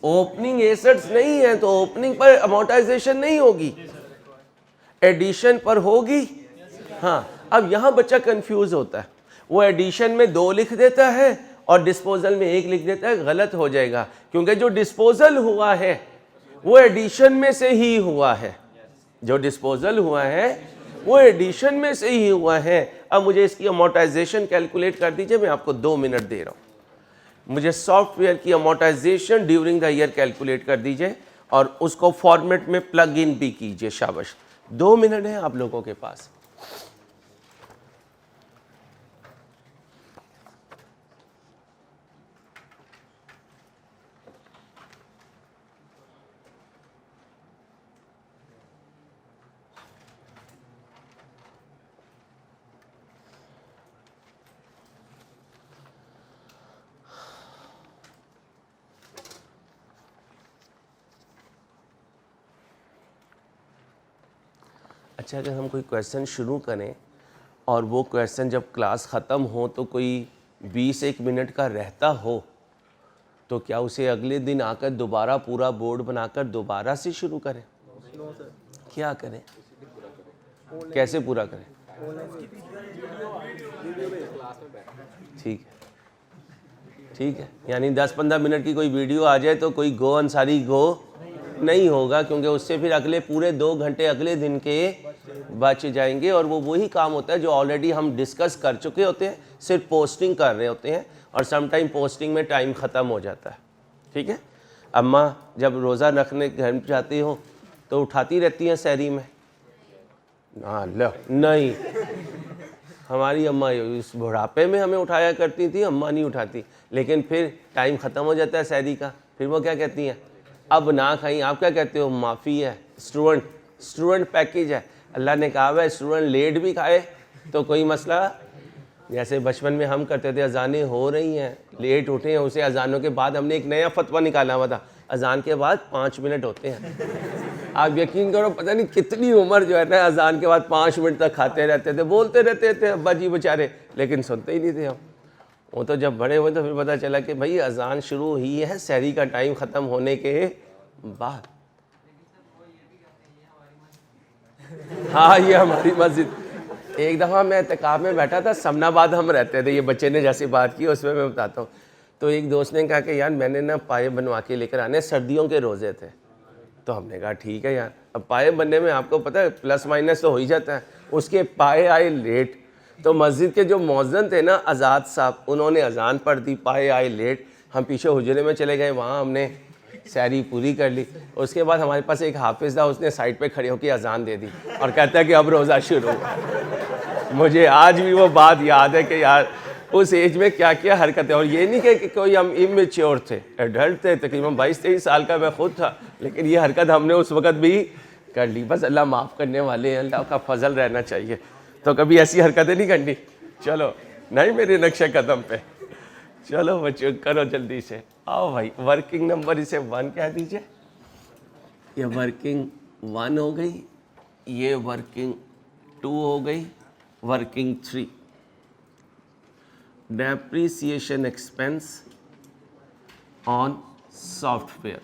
ओपनिंग एसेट्स नहीं है तो ओपनिंग पर अमोर्टाइजेशन नहीं होगी, एडिशन पर होगी। हाँ, अब यहाँ बच्चा कंफ्यूज होता है, वो एडिशन में 2 लिख देता है और डिस्पोजल में 1 लिख देता है, गलत हो जाएगा क्योंकि जो डिस्पोजल हुआ है वो एडिशन में से ही हुआ है, जो डिस्पोजल हुआ है वो एडिशन में से ही हुआ है। अब मुझे इसकी अमोर्टाइजेशन कैलकुलेट कर दीजिए, मैं आपको 2 मिनट दे रहा हूँ। मुझे सॉफ्टवेयर की amortisation during the year calculate कर दीजिए और उसको फॉर्मेट में प्लग इन भी कीजिए। शाबाश, 2 मिनट है आप लोगों के पास। अच्छा, अगर हम कोई क्वेश्चन शुरू करें और वो क्वेश्चन जब क्लास ख़त्म हो तो कोई 20-1 मिनट का रहता हो, तो क्या उसे अगले दिन आकर दोबारा पूरा बोर्ड बनाकर दोबारा से शुरू करें? क्या करें, कैसे पूरा करें? ठीक है, ठीक है, यानी 10-15 मिनट की कोई वीडियो आ जाए तो कोई गो अंसारी गो नहीं होगा, क्योंकि उससे फिर अगले पूरे 2 घंटे अगले दिन के बच जाएंगे और वो वही काम होता है जो ऑलरेडी हम डिस्कस कर चुके होते हैं, सिर्फ पोस्टिंग कर रहे होते हैं और सम टाइम पोस्टिंग में टाइम ख़त्म हो जाता है। ठीक है, अम्मा जब रोज़ा रखने घर में जाती हो तो उठाती रहती हैं सहरी में? लो नहीं, हमारी अम्मा इस बुढ़ापे में हमें उठाया करती थी, अम्मा नहीं उठाती, लेकिन फिर टाइम ख़त्म हो जाता है सहरी का, फिर वो क्या कहती हैं, अब ना खाई। आप क्या कहते हो? माफ़ी है, स्टूडेंट पैकेज है। अल्लाह ने कहा है स्टूडेंट लेट भी खाए तो कोई मसला। जैसे बचपन में हम करते थे, अजानें हो रही हैं, लेट उठे हैं, उसे अजानों के बाद हमने एक नया फतवा निकाला हुआ था, अजान के बाद 5 मिनट होते हैं। आप यकीन करो, पता नहीं कितनी उम्र जो है ना, अजान के बाद 5 मिनट तक खाते रहते थे, बोलते रहते थे अब्बा जी बेचारे, लेकिन सुनते ही नहीं थे हम। वो तो जब बड़े हुए तो फिर पता चला कि भाई अजान शुरू हुई है सहरी का टाइम ख़त्म होने के बाद। हाँ, ये हमारी मस्जिद। एक दफ़ा मैं इत्तिकाफ़ में बैठा था, समनाबाद हम रहते थे, ये बच्चे ने जैसी बात की उसमें मैं बताता हूँ। तो एक दोस्त ने कहा कि यार मैंने ना पाए बनवा के लेकर आने, सर्दियों के रोज़े थे। तो हमने कहा ठीक है यार, अब पाए बनने में आपको पता है प्लस माइनस तो हो ही जाता है। उसके पाए आए लेट, तो मस्जिद के जो मौज़न थे ना आज़ाद साहब, उन्होंने अजान पढ़ दी, पाए आए लेट। हम पीछे हुजरे में चले गए, वहाँ हमने सहरी पूरी कर ली। उसके बाद हमारे पास एक हाफिज़ था, उसने साइड पे खड़े होकर अजान दे दी और कहता है कि अब रोज़ा शुरू। मुझे आज भी वो बात याद है कि यार उस एज में क्या क्या हरकतें। और ये नहीं कि कोई हम इमेच्योर थे, एडल्ट थे, तकरीबन 22-23 साल का मैं खुद था, लेकिन ये हरकत हमने उस वक़्त भी कर ली। बस अल्लाह माफ़ करने वाले हैं, अल्लाह का फजल रहना चाहिए, तो कभी ऐसी हरकतें नहीं करनी। चलो नहीं मेरे नक्शे कदम पे, चलो बच्चों करो जल्दी से, आओ भाई। वर्किंग नंबर इसे 1 कह दीजिए, ये वर्किंग 1 हो गई, ये वर्किंग 2 हो गई, working 3। Depreciation expense on software.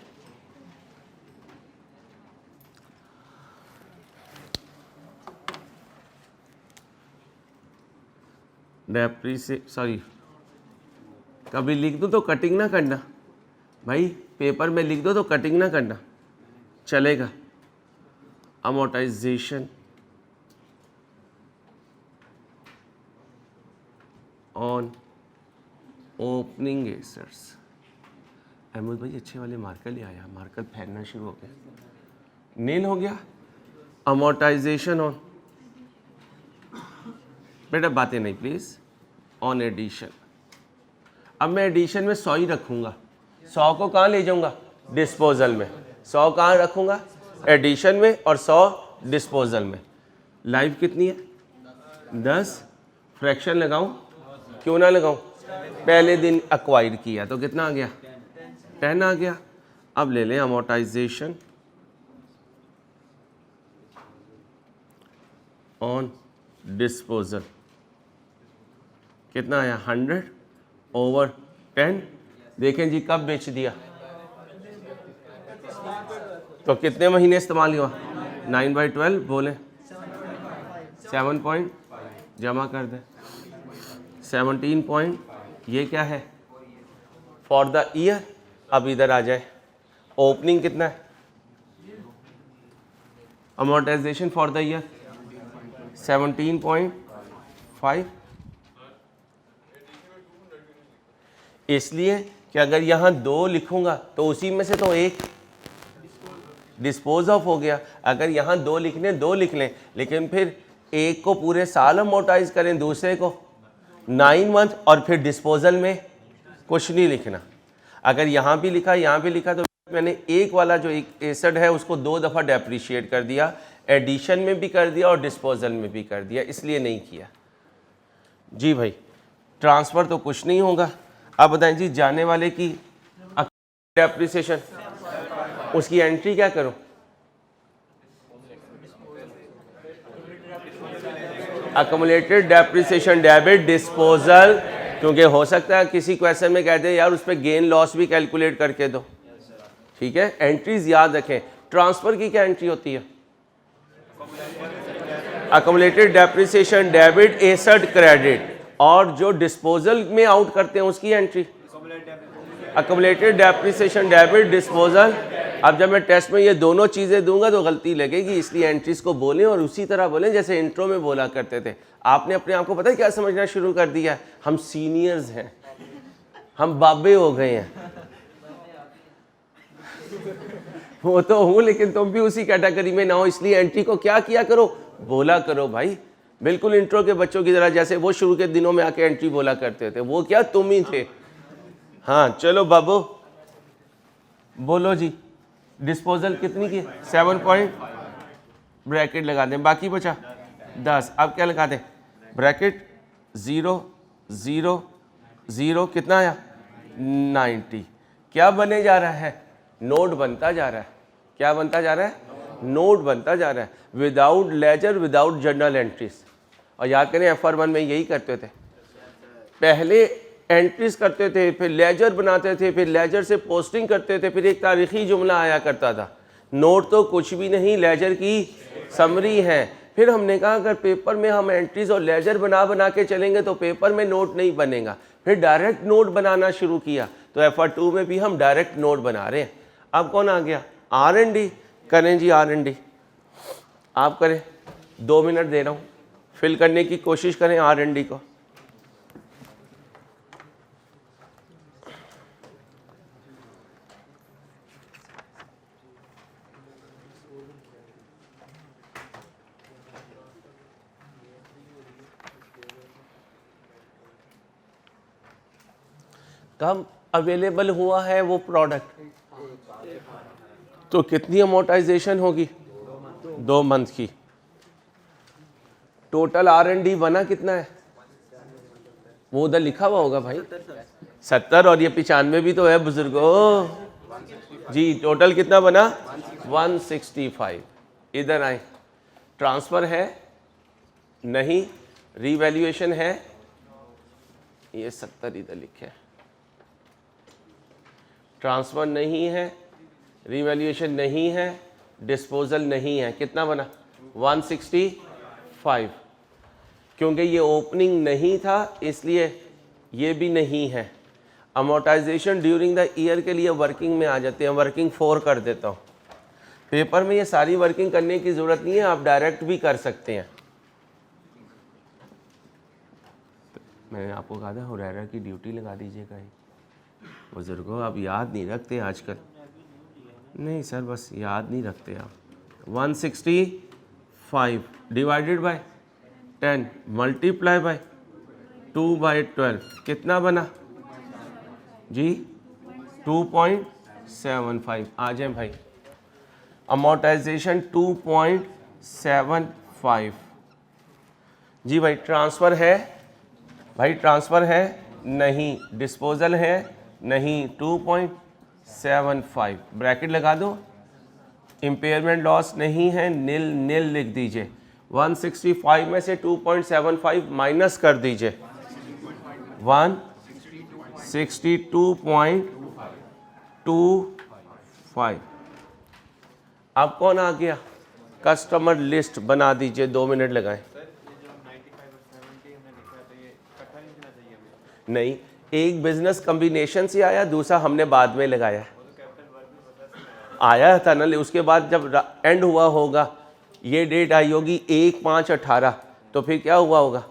कभी लिख दो तो कटिंग ना करना भाई, पेपर में लिख दो तो कटिंग ना करना, चलेगा। amortization on opening assets। Ahmad भाई अच्छे वाले मार्कर ले आया, मार्कर फैलना शुरू हो गया, नील हो गया। amortization on, बेटा बातें नहीं प्लीज, ऑन एडिशन। अब मैं एडिशन में 100 ही रखूंगा, 100 को कहाँ ले जाऊंगा, डिस्पोजल में। 100 कहाँ रखूंगा, एडिशन में, और 100 डिस्पोजल में। लाइफ कितनी है, 10। फ्रैक्शन लगाऊं, क्यों ना लगाऊं, पहले दिन अक्वायर किया तो कितना आ गया, 10 आ गया। अब ले लें अमोर्टाइजेशन ऑन डिस्पोजल, कितना आया, 100 ओवर 10। देखें जी कब बेच दिया, तो कितने महीने इस्तेमाल हुआ, 9/12 बोले, 7 पॉइंट जमा कर दें, 17 पॉइंट, ये क्या है, फॉर द ईयर। अब इधर आ जाए, ओपनिंग कितना है, अमोर्टाइजेशन फॉर द ईयर 17.5। इसलिए कि अगर यहाँ 2 लिखूंगा तो उसी में से तो एक डिस्पोज ऑफ हो गया। अगर यहाँ 2 लिखने 2 लिख लें, लेकिन फिर एक को पूरे साल अमोर्टाइज करें, दूसरे को 9 मंथ, और फिर डिस्पोजल में कुछ नहीं लिखना। अगर यहाँ भी लिखा यहाँ भी लिखा तो मैंने एक वाला जो एक एसेट है उसको 2 दफ़ा डेप्रिशिएट कर दिया, एडिशन में भी कर दिया और डिस्पोजल में भी कर दिया, इसलिए नहीं किया। जी भाई ट्रांसफ़र तो कुछ नहीं होगा। अब बताएं जी जाने वाले की डेप्रिसिएशन, उसकी एंट्री क्या करूं, अक्यूमुलेटेड डेप्रिसिएशन डेबिट डिस्पोजल, क्योंकि हो सकता है किसी क्वेश्चन में कहते हैं यार उस पर गेन लॉस भी कैलकुलेट करके दो, ठीक है। एंट्रीज याद रखें। ट्रांसफर की क्या एंट्री होती है, accumulated depreciation debit asset credit, और जो डिस्पोजल में आउट करते हैं उसकी entry accumulated depreciation debit disposal. अब जब मैं टेस्ट में ये दोनों चीज़ें दूंगा तो गलती लगेगी, इसलिए एंट्रीज को बोलें और उसी तरह बोलें जैसे इंट्रो में बोला करते थे। आपने अपने आप को पता है क्या समझना शुरू कर दिया, हम सीनियर्स हैं, हम बाबे हो गए हैं। वो तो हूँ, लेकिन तुम भी उसी कैटेगरी में ना हो, इसलिए एंट्री को क्या किया करो, बोला करो भाई। बिल्कुल इंट्रो के बच्चों की तरह, जैसे वो शुरू के दिनों में आके एंट्री बोला करते थे, वो क्या तुम ही थे। हाँ चलो बाबू बोलो जी, डिस्पोजल कितनी की, 7 पॉइंट, ब्रैकेट लगा दें, बाकी बचा 10। अब क्या लगा दें, ब्रैकेट 0 0 0, कितना आया 90। क्या बने जा रहा है, नोट बनता जा रहा है। क्या बनता जा रहा है, नोट बनता जा रहा है, without ledger without journal entries. और याद करें FR1 में यही करते थे, पहले एंट्रीज करते थे, फिर लेजर बनाते थे, फिर लेजर से पोस्टिंग करते थे, फिर एक तारीखी जुमला आया करता था, नोट तो कुछ भी नहीं, लेजर की समरी है। फिर हमने कहा अगर पेपर में हम एंट्रीज और लेजर बना के चलेंगे तो पेपर में नोट नहीं बनेगा। फिर डायरेक्ट नोट बनाना शुरू किया, तो FR2 में भी हम डायरेक्ट नोट बना रहे हैं। अब कौन आ गया, R&D करें जी, R&D आप करें, 2 मिनट दे रहा हूँ, फिल करने की कोशिश करें R&D को। कब अवेलेबल हुआ है वो प्रोडक्ट, तो कितनी अमोर्टाइजेशन होगी, 2 मंथ की। टोटल R&D बना कितना है, वो उधर लिखा हुआ होगा भाई, 70, और ये 95 भी तो है बुजुर्गो जी। टोटल कितना बना, 165। इधर आए, ट्रांसफर है नहीं, रीवैल्यूएशन है, ये 70 इधर लिखे, ट्रांसफर नहीं है, रीवैल्यूएशन नहीं है, डिस्पोजल नहीं है, कितना बना 165। क्योंकि ये ओपनिंग नहीं था इसलिए ये भी नहीं है। अमोर्टाइजेशन ड्यूरिंग द ईयर के लिए वर्किंग में आ जाते हैं, वर्किंग 4 कर देता हूँ। पेपर में ये सारी वर्किंग करने की ज़रूरत नहीं है, आप डायरेक्ट भी कर सकते हैं। मैंने आपको कहा था हुरैरा की ड्यूटी लगा दीजिएगा। बुजुर्गों आप याद नहीं रखते आजकल। नहीं सर बस याद नहीं रखते आप। 165 डिवाइडेड बाय 10 मल्टीप्लाई बाय 2/12 कितना बना जी? 2.75। आ जाए भाई, अमोर्टाइजेशन 2.75 जी भाई। ट्रांसफ़र है भाई, ट्रांसफ़र है नहीं, डिस्पोजल है नहीं, 2.75 ब्रैकेट लगा दो। इम्पेयरमेंट लॉस नहीं है, नील नील लिख दीजिए। 165 में से 2.75 माइनस कर दीजिए, 162.25। अब कौन आ गया? कस्टमर लिस्ट बना दीजिए, 2 मिनट लगाएं। नहीं, एक बिजनेस कॉम्बिनेशन से आया, दूसरा हमने बाद में लगाया। आया था ना, उसके बाद जब एंड हुआ होगा, ये डेट आई होगी 1/5/18, तो फिर क्या हुआ होगा?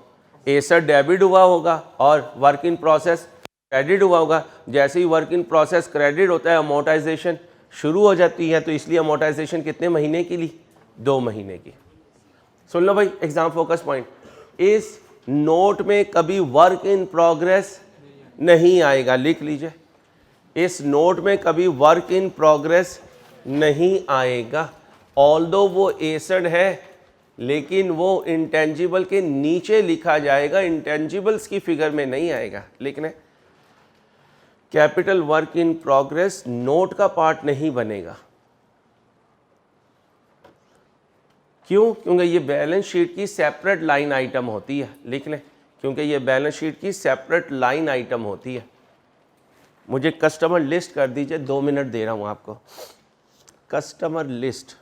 एसेट डेबिट हुआ होगा और वर्क इन प्रोसेस क्रेडिट हुआ होगा। जैसे ही वर्क इन प्रोसेस क्रेडिट होता है, अमोर्टाइजेशन शुरू हो जाती है। तो इसलिए अमोर्टाइजेशन कितने महीने के लिए? 2 महीने की। सुन लो भाई, एग्जाम फोकस पॉइंट। इस नोट में कभी वर्क इन प्रोग्रेस नहीं आएगा, लिख लीजिए। इस नोट में कभी वर्क इन प्रोग्रेस नहीं आएगा। ऑल्दो वो एसेट है, लेकिन वो इंटेंजिबल के नीचे लिखा जाएगा, इंटेंजिबल्स की फिगर में नहीं आएगा। लिखने capital work in progress note का पार्ट नहीं बनेगा। क्यों? क्योंकि ये बैलेंस शीट की सेपरेट लाइन आइटम होती है। लिख लें, क्योंकि ये बैलेंस शीट की सेपरेट लाइन आइटम होती है। मुझे कस्टमर लिस्ट कर दीजिए, 2 मिनट दे रहा हूं आपको। कस्टमर लिस्ट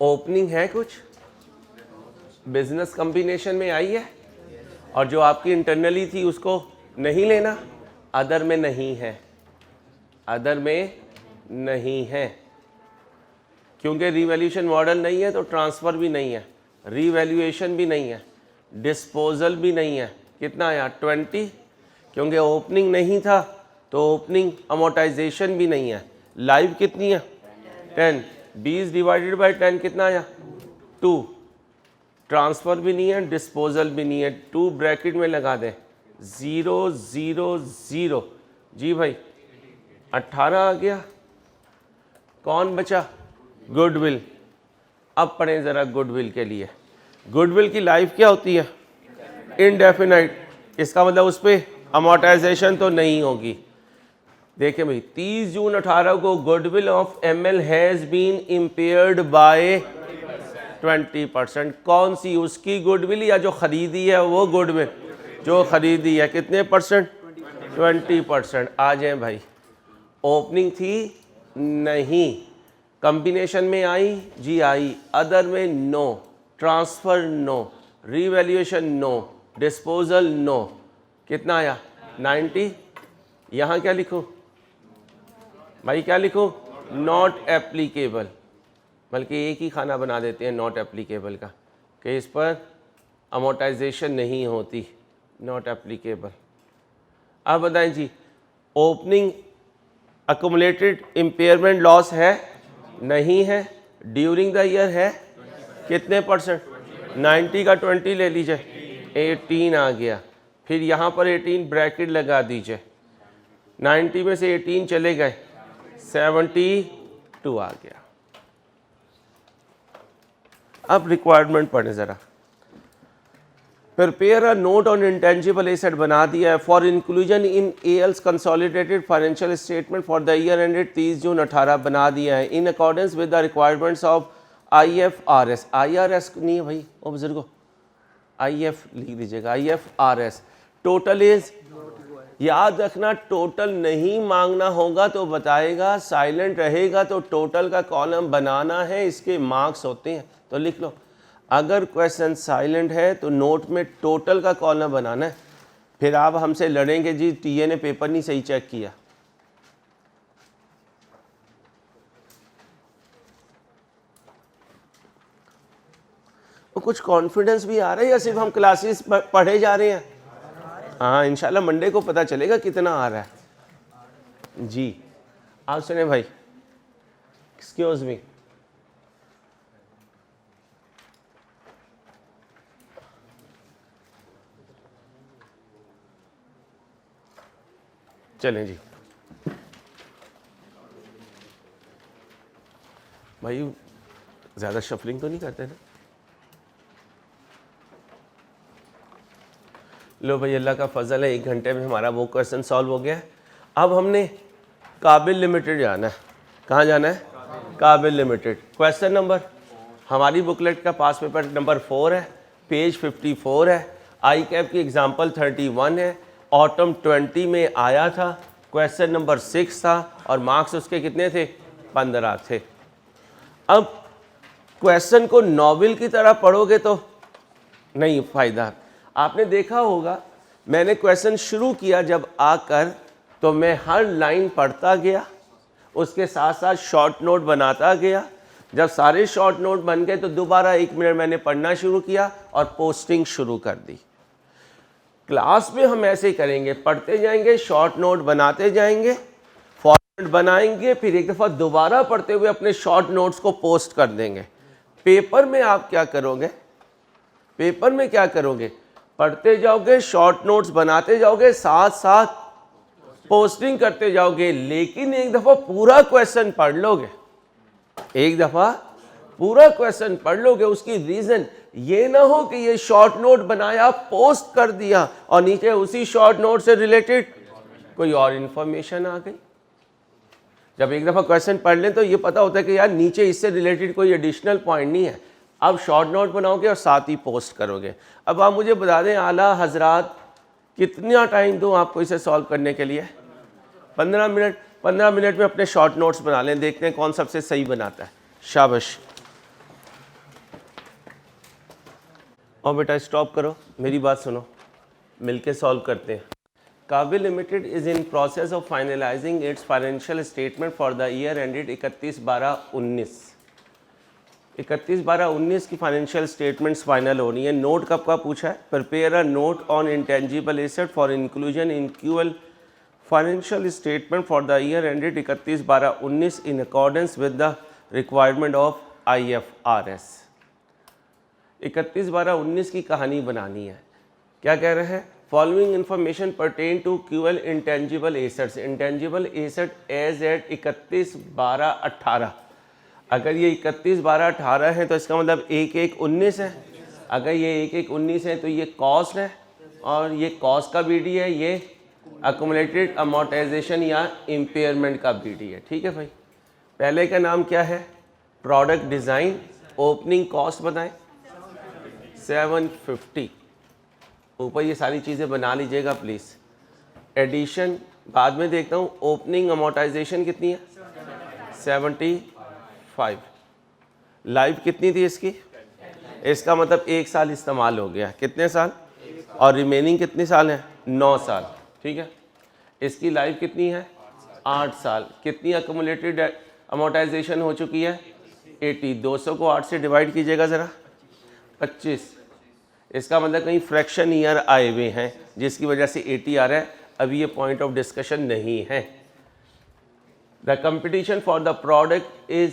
ओपनिंग है, कुछ बिजनेस कॉम्बिनेशन में आई है, और जो आपकी इंटरनली थी उसको नहीं लेना। अदर में नहीं है, अदर में नहीं है, क्योंकि रीवैल्यूएशन मॉडल नहीं है तो ट्रांसफ़र भी नहीं है, रीवैल्यूएशन भी नहीं है, डिस्पोजल भी नहीं है। कितना आया? 20। क्योंकि ओपनिंग नहीं था तो ओपनिंग अमोर्टाइजेशन भी नहीं है। लाइव कितनी है? 10। 20 डिवाइडेड बाय 10 कितना आया? 2। ट्रांसफ़र भी नहीं है, डिस्पोजल भी नहीं है। 2 ब्रैकेट में लगा दें, 0 0 0 जी भाई। 18 आ गया। कौन बचा? गुडविल। अब पढ़ें ज़रा गुडविल के लिए। गुडविल की लाइफ क्या होती है? इनडेफिनाइट। इसका मतलब उस पर अमोर्टाइजेशन तो नहीं होगी। देखिए भाई, 30 जून 18 को goodwill of ML has been impaired by 20%। कौन सी? उसकी गुडविल या जो खरीदी है वो गुडविल? जो खरीदी है। कितने परसेंट? 20%। आ जाए भाई। ओपनिंग थी? नहीं। कॉम्बिनेशन में आई? जी आई। अदर में no. Transfer no. Revaluation no. Disposal no. कितना आया? 90। यहाँ क्या लिखूँ भाई? क्या लिखूँ? Not applicable. बल्कि एक ही खाना बना देते हैं नॉट एप्लीकेबल का, कि इस पर अमोर्टाइजेशन नहीं होती। Not applicable. अब बताएं जी, ओपनिंग अक्यूमुलेटेड इम्पेयरमेंट लॉस है? नहीं है। ड्यूरिंग द ईयर है? कितने परसेंट? 90 का 20 ले लीजिए, 18 आ गया। फिर यहाँ पर 18 ब्रैकेट लगा दीजिए। 90 में से 18 चले गए, 72 आ गया। अब रिक्वायरमेंट पढ़े ज़रा। Prepare a note on intangible asset बना दिया है for inclusion in AL's consolidated financial statement for the year ended 30 June 18 बना दिया है in accordance with the requirements of IFRS। IRS नहीं है भाई, ओ बुजुर्गो, IF लिख दीजिएगा, IFRS टोटल इज, याद रखना टोटल नहीं मांगना होगा तो बताएगा, साइलेंट रहेगा तो टोटल का कॉलम बनाना है, इसके मार्क्स होते हैं। तो लिख लो, अगर क्वेश्चन साइलेंट है तो नोट में टोटल का कॉलम बनाना है। फिर आप हमसे लड़ेंगे जी टीए ने पेपर नहीं सही चेक किया। तो कुछ कॉन्फिडेंस भी आ रहा है या सिर्फ हम क्लासेस पढ़े जा रहे हैं? हाँ, इंशाल्लाह मंडे को पता चलेगा कितना आ रहा है जी। आप सुने भाई, एक्सक्यूज मी, चलें जी भाई, ज़्यादा शफलिंग तो नहीं करते ना? लो भाई, अल्लाह का फजल है, 1 घंटे में हमारा वो क्वेश्चन सॉल्व हो गया है। अब हमने काबिल लिमिटेड जाना है। कहाँ जाना है? काबिल लिमिटेड। क्वेश्चन नंबर हमारी बुकलेट का पास पेपर नंबर 4 है, पेज 54 है, आई कैप की एग्जाम्पल 31 है, ऑटम 20 में आया था, क्वेश्चन नंबर 6 था और मार्क्स उसके कितने थे? 15 थे। अब क्वेश्चन को नॉवेल की तरह पढ़ोगे तो नहीं फ़ायदा। आपने देखा होगा मैंने क्वेश्चन शुरू किया जब आकर तो मैं हर लाइन पढ़ता गया, उसके साथ साथ शॉर्ट नोट बनाता गया। जब सारे शॉर्ट नोट बन गए तो दोबारा 1 मिनट मैंने पढ़ना शुरू किया और पोस्टिंग शुरू कर दी। क्लास में हम ऐसे ही करेंगे, पढ़ते जाएंगे, शॉर्ट नोट बनाते जाएंगे, फॉर्मेट बनाएंगे, फिर एक दफ़ा दोबारा पढ़ते हुए अपने शॉर्ट नोट्स को पोस्ट कर देंगे। पेपर में आप क्या करोगे? पेपर में क्या करोगे? पढ़ते जाओगे, शॉर्ट नोट्स बनाते जाओगे, साथ साथ पोस्टिंग करते जाओगे, लेकिन एक दफ़ा पूरा क्वेश्चन पढ़ लोगे। एक दफ़ा पूरा क्वेश्चन पढ़ लोगे। उसकी रीज़न ये ना हो कि ये शॉर्ट नोट बनाया, पोस्ट कर दिया और नीचे उसी शॉर्ट नोट से रिलेटेड कोई और इन्फॉर्मेशन आ गई। जब एक दफ़ा क्वेश्चन पढ़ लें तो ये पता होता है कि यार नीचे इससे रिलेटेड कोई एडिशनल पॉइंट नहीं है। अब शॉर्ट नोट बनाओगे और साथ ही पोस्ट करोगे। अब आप मुझे बता दें आला हजरात, कितना टाइम दूँ आपको इसे सॉल्व करने के लिए? 15 मिनट। 15 मिनट में अपने शॉर्ट नोट्स बना लें, देखते हैं कौन सबसे सही बनाता है। शाबाश। और बेटा स्टॉप करो, मेरी बात सुनो, मिलके सॉल्व करते हैं। Kabil limited is in process of finalising its financial statement for the year ended 31/12/19। 31/12/19 की फाइनेंशियल स्टेटमेंट्स फाइनल हो रही है। नोट कब का पूछा है? Prepare a note on intangible asset for inclusion in QL financial statement for the year ended 31/12/19 in accordance with the requirement of IFRS। 31/12/19 की कहानी बनानी है। क्या कह रहे हैं? Following information pertain to QL intangible assets. Intangible asset as at 31/12/18। अगर ये 31/12/18 है तो इसका मतलब 1/1/19 है। अगर ये 1/1/19 है तो ये कॉस्ट है और ये कॉस्ट का BD है, ये अकोमोलेटेड अमोर्टाइजेशन या इम्पेयरमेंट का BD है। ठीक है भाई। पहले का नाम क्या है? Product design. ओपनिंग कॉस्ट बताएं, 750। ऊपर ये सारी चीज़ें बना लीजिएगा प्लीज़। एडिशन बाद में देखता हूँ। ओपनिंग अमोर्टाइजेशन कितनी है? 75। लाइफ कितनी थी इसकी? इसका मतलब 1 साल इस्तेमाल हो गया। कितने साल? और रिमेनिंग कितने साल हैं? 9 साल। ठीक है। इसकी लाइफ कितनी है? 8 साल। कितनी अकोमोलेटेड अमोर्टाइजेशन हो चुकी है? 80। 200 को 8 से डिवाइड कीजिएगा ज़रा, 25। इसका मतलब कहीं फ्रैक्शन ईयर आए हुए हैं जिसकी वजह से 80 आ रहा है। अभी ये पॉइंट ऑफ डिस्कशन नहीं है। The competition for the product is,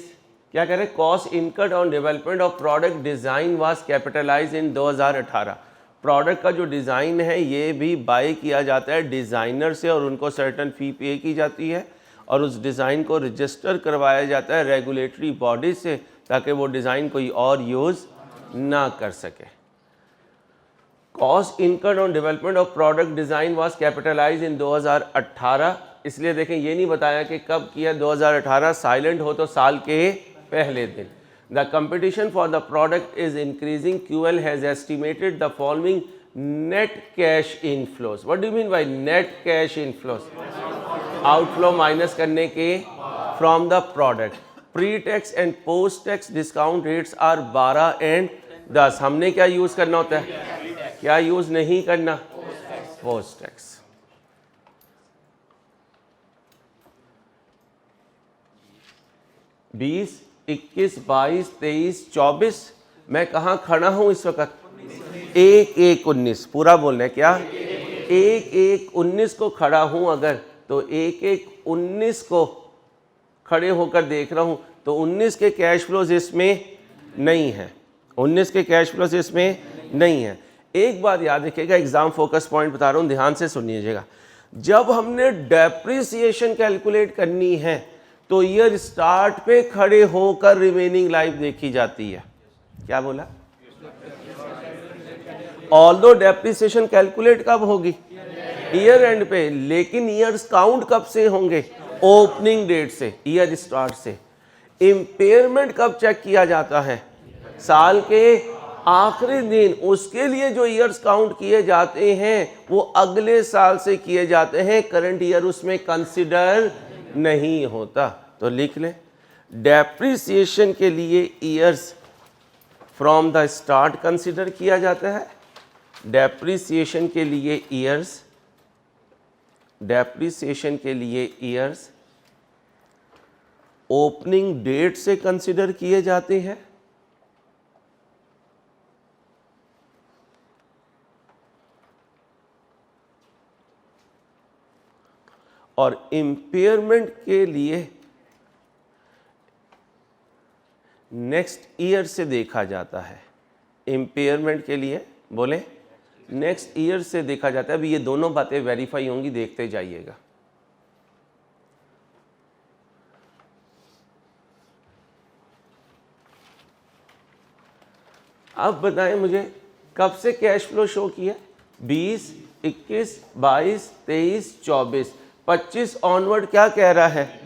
क्या कह रहे हैं? Cost incurred on development of product design was capitalise in 2018। Product का जो डिज़ाइन है ये भी बाय किया जाता है डिज़ाइनर से और उनको सर्टन फ़ी पे की जाती है और उस डिज़ाइन को रजिस्टर करवाया जाता है रेगुलेटरी बॉडी से ताकि वो डिज़ाइन कोई और यूज़ ना कर सके। Cost incurred on development of product design was capitalise in 2018। इसलिए देखें ये नहीं बताया कि कब किया। 2018 साइलेंट हो तो साल के पहले दिन। The competition for the product is increasing. QL has estimated the following net cash inflows. What do you mean by net cash inflows? Outflow minus करने के from the product. Pre-tax and post-tax discount rates are 12 and 10. हमने क्या यूज करना होता है? क्या यूज नहीं करना? Post-tax. बीस, 21, 22, 23, 24. मैं कहाँ खड़ा हूं इस वक्त? 1/1/19 पूरा बोलना है क्या? 1/1/19 को खड़ा हूं अगर, तो 1/1/19 को खड़े होकर देख रहा हूं तो 19 के कैश फ्लोज इसमें नहीं है, 19 के कैश फ्लोज इसमें नहीं है। एक बात याद रखिएगा, एग्जाम फोकस पॉइंट बता रहा हूं, ध्यान से सुनिएगा। जब हमने डेप्रिसिएशन कैलकुलेट करनी है तो ईयर स्टार्ट पे खड़े होकर रिमेनिंग लाइफ देखी जाती है। क्या बोला? ऑल्दो डेप्रिसिएशन कैलकुलेट कब होगी? ईयर एंड पे, लेकिन ईयर्स काउंट कब से होंगे? ओपनिंग डेट से, ईयर स्टार्ट से। इम्पेयरमेंट कब चेक किया जाता है? साल के आखिरी दिन। उसके लिए जो ईयर्स काउंट किए जाते हैं वो अगले साल से किए जाते हैं, करंट ईयर उसमें कंसिडर नहीं होता। तो लिख लें, डेप्रिसिएशन के लिए years from the start consider किया जाता है। डेप्रिसिएशन के लिए ईयर्स, डेप्रिसिएशन के लिए ईयर्स ओपनिंग डेट से कंसिडर किए जाते हैं। और इम्पेयरमेंट के लिए नेक्स्ट ईयर से देखा जाता है। इम्पेयरमेंट के लिए बोले नेक्स्ट ईयर से देखा जाता है। अभी ये दोनों बातें वेरीफाई होंगी, देखते जाइएगा। अब बताएं मुझे कब से कैश फ्लो शो किया? 20, 21, 22, 23, 24, 25 ऑनवर्ड क्या कह रहा है?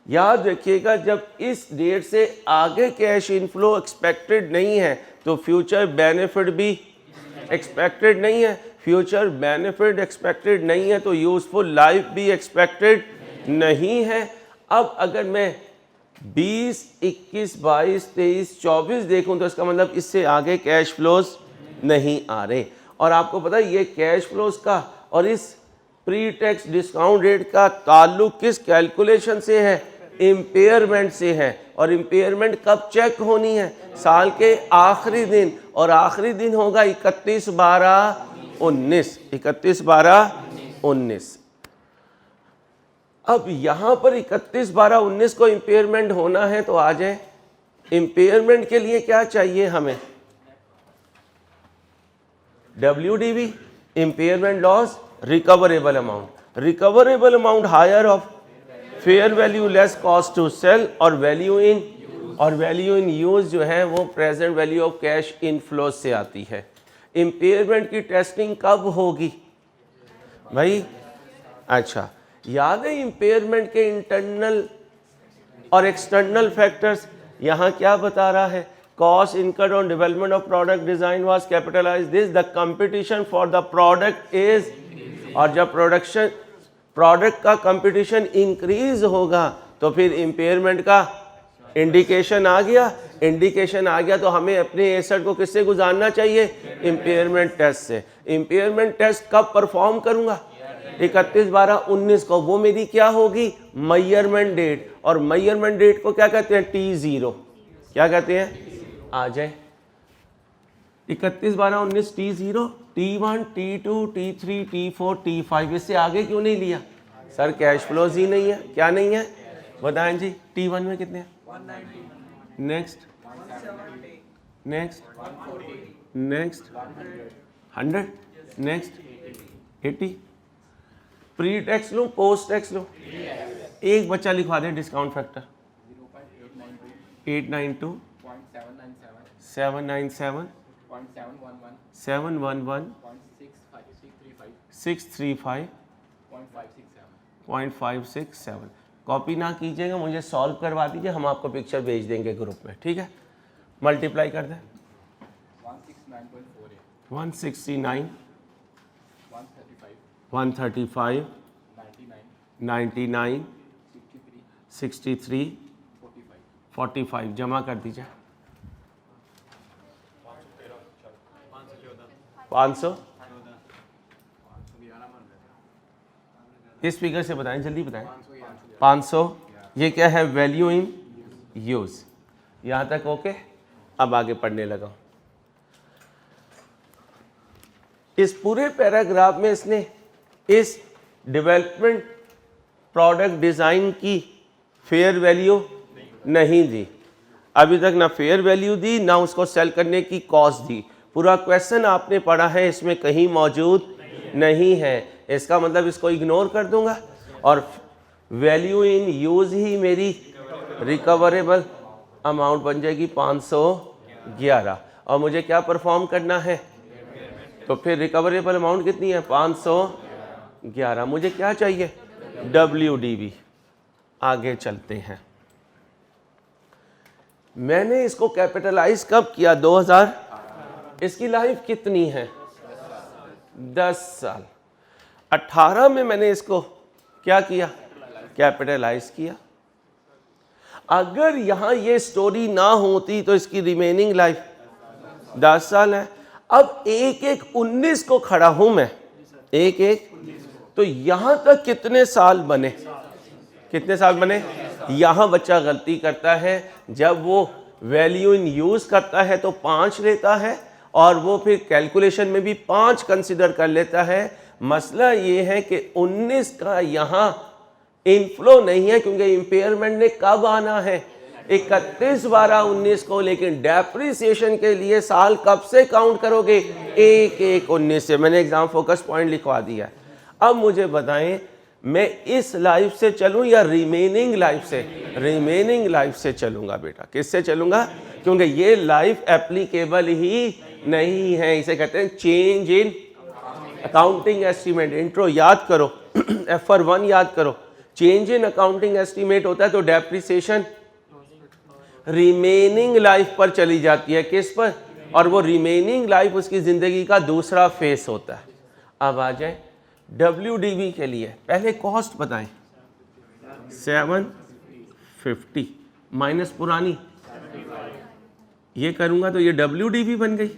याद रखिएगा, जब इस डेट से आगे कैश इनफ्लो एक्सपेक्टेड नहीं है तो फ्यूचर बेनिफिट भी एक्सपेक्टेड नहीं है। फ्यूचर बेनिफिट एक्सपेक्टेड नहीं है तो यूजफुल लाइफ भी एक्सपेक्टेड नहीं है। अब अगर मैं 20, 21, 22, 23, 24 देखूं तो इसका मतलब इससे आगे कैश फ्लोज नहीं आ रहे। और आपको पता है ये कैश फ्लोज का और इस प्री टैक्स डिस्काउंट रेट का ताल्लुक किस कैलकुलेशन से है? इम्पेयरमेंट से है। और इम्पेयरमेंट कब चेक होनी है? साल के आखिरी दिन, और आखिरी दिन होगा 31/12/19। 31/12/19। अब यहां पर 31/12/19 को इम्पेयरमेंट होना है तो आ जाए। इम्पेयरमेंट के लिए क्या चाहिए हमें? WDV, impairment loss recoverable amount. Recoverable amount higher of fair value less cost to sell, और वैल्यू इन यूज जो है वो present value of cash inflows से आती है। इम्पेयरमेंट की टेस्टिंग कब होगी भाई? अच्छा, याद है इम्पेयरमेंट के इंटरनल और एक्सटर्नल फैक्टर्स? यहाँ क्या बता रहा है? Cost incurred on development of product design was capitalised this the competition for the product is. और जब प्रोडक्ट का कंपटीशन इंक्रीज होगा तो फिर इम्पेयरमेंट का इंडिकेशन आ गया। इंडिकेशन आ गया तो हमें अपने एसेट को किससे गुजारना चाहिए? इम्पेयरमेंट टेस्ट से। इम्पेयरमेंट टेस्ट कब परफॉर्म करूंगा? 31/12/19 को। वो मेरी क्या होगी? Measurement date. और मेजरमेंट डेट को क्या कहते हैं? T0। क्या कहते हैं? आ जाए 31/12/19 T0, T1, T2, T3, T4, T5। इससे आगे क्यों नहीं लिया? सर कैश फ्लोज ही नहीं है। क्या नहीं है बताएं जी? T1 में कितने हैं? Next next next 100, next 80। Pre tax लो पोस्ट टैक्स लो? एक बच्चा लिखवा दे डिस्काउंट फैक्टर। 892 797 711 635 0.567। कॉपी ना कीजिएगा, मुझे सॉल्व करवा दीजिए, हम आपको पिक्चर भेज देंगे ग्रुप में, ठीक है? मल्टीप्लाई कर दें 169, 135, 99, 63, 45 जमा कर दीजिए। 500 इस फिगर से बताएं, जल्दी बताएं। 500 ये क्या है? Value in use. यहाँ तक ओके। अब आगे पढ़ने लगा। इस पूरे पैराग्राफ में इसने इस डेवलपमेंट प्रोडक्ट डिज़ाइन की फेयर वैल्यू नहीं दी। अभी तक ना फेयर वैल्यू दी, ना उसको सेल करने की कॉस्ट दी। पूरा क्वेश्चन आपने पढ़ा है, इसमें कहीं मौजूद नहीं है। इसका मतलब इसको इग्नोर कर दूंगा और वैल्यू इन यूज ही मेरी रिकवरेबल अमाउंट बन जाएगी 511। और मुझे क्या परफॉर्म करना है? तो फिर रिकवरेबल अमाउंट कितनी है? 511। मुझे क्या चाहिए? WDV। आगे चलते हैं। मैंने इसको कैपिटलाइज कब किया? 2000। इसकी लाइफ कितनी है? 10 साल। 18 में मैंने इसको क्या किया? कैपिटलाइज किया। अगर यहां ये स्टोरी ना होती तो इसकी रिमेनिंग लाइफ 10 साल है। अब 1-1-19 को खड़ा हूं मैं, 1-1, तो यहां तक कितने साल बने? कितने साल बने? यहां बच्चा गलती करता है, जब वो वैल्यू इन यूज करता है तो 5 लेता है और वो फिर कैलकुलेशन में भी 5 कंसिडर कर लेता है। मसला ये है कि 19 का यहाँ इनफ्लो नहीं है, क्योंकि इम्पेयरमेंट ने कब आना है? 31/12/19 को। लेकिन डेप्रिसिएशन के लिए साल कब से काउंट करोगे? 1-1-19 से। मैंने एग्जाम फोकस पॉइंट लिखवा दिया। अब मुझे बताएं, मैं इस लाइफ से चलूं या रिमेनिंग लाइफ से? रिमेनिंग लाइफ से चलूंगा बेटा। किससे चलूंगा? क्योंकि ये लाइफ एप्लीकेबल ही नहीं है। इसे कहते हैं change in accounting estimate. Intro याद करो, FR1 याद करो। चेंज इन अकाउंटिंग एस्टीमेट होता है तो डेप्रिसिएशन रिमेनिंग लाइफ पर चली जाती है। किस पर? और वो रिमेनिंग लाइफ उसकी जिंदगी का दूसरा फेस होता है। अब आ जाए WDV के लिए। पहले कॉस्ट बताएं। 750 माइनस पुरानी, ये करूंगा तो ये WDV बन गई,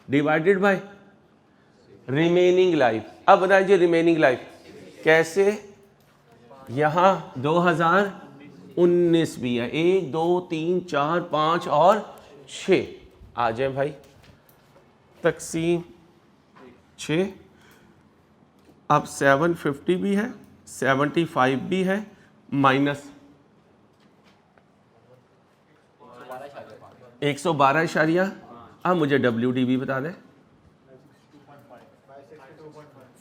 डिवाइडेड बाय रिमेनिंग लाइफ। अब बताइए रिमेनिंग लाइफ कैसे? यहाँ 2019 भी है, 1 2 3 4 5 और 6। आ जाए भाई, तकसीम 6। अब 750 भी है, 75 भी है, माइनस 112। अब मुझे WDV बता दें।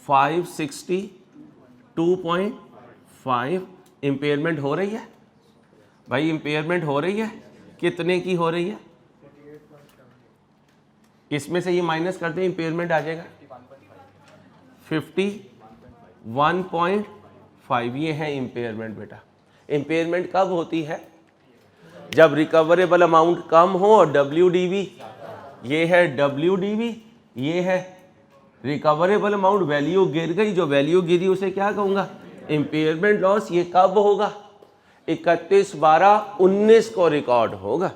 562.5 इम्पेयरमेंट हो रही है भाई, इम्पेयरमेंट हो रही है। कितने की हो रही है? इसमें से ये माइनस करते हैं, इम्पेयरमेंट आ जाएगा 51.5। ये है इम्पेयरमेंट बेटा। इम्पेयरमेंट कब होती है? जब रिकवरेबल अमाउंट कम हो। और WDV ये है, WDV ये है रिकवरेबल अमाउंट। वैल्यू गिर गई, जो वैल्यू गिरी उसे क्या कहूँगा? Impairment loss. ये कब होगा? 31/12/19 को रिकॉर्ड होगा।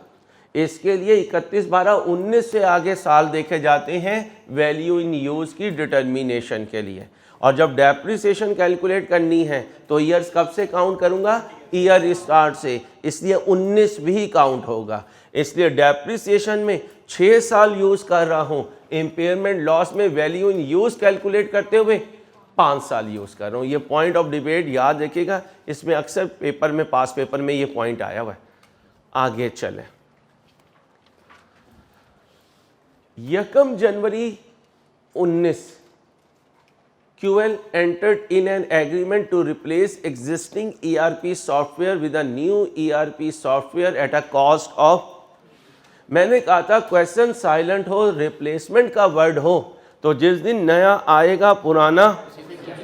इसके लिए 31/12/19 से आगे साल देखे जाते हैं वैल्यू इन यूज की डिटर्मिनेशन के लिए। और जब डेप्रिसिएशन कैलकुलेट करनी है तो ईयर्स कब से काउंट करूंगा? ईयर स्टार्ट से। इसलिए 19 भी काउंट होगा। इसलिए डेप्रिसिएशन में 6 साल यूज कर रहा हूं, इम्पेयरमेंट लॉस में वैल्यू इन यूज कैलकुलेट करते हुए 5 साल यूज कर रहा हूं। ये पॉइंट ऑफ डिबेट याद रखिएगा, इसमें अक्सर पेपर में, पास पेपर में ये पॉइंट आया हुआ है। आगे चले। 1 जनवरी 19 QL entered in an agreement to replace existing ERP software with a new ERP software at a cost of। मैंने कहा था क्वेश्चन साइलेंट हो, रिप्लेसमेंट का वर्ड हो तो जिस दिन नया आएगा पुराना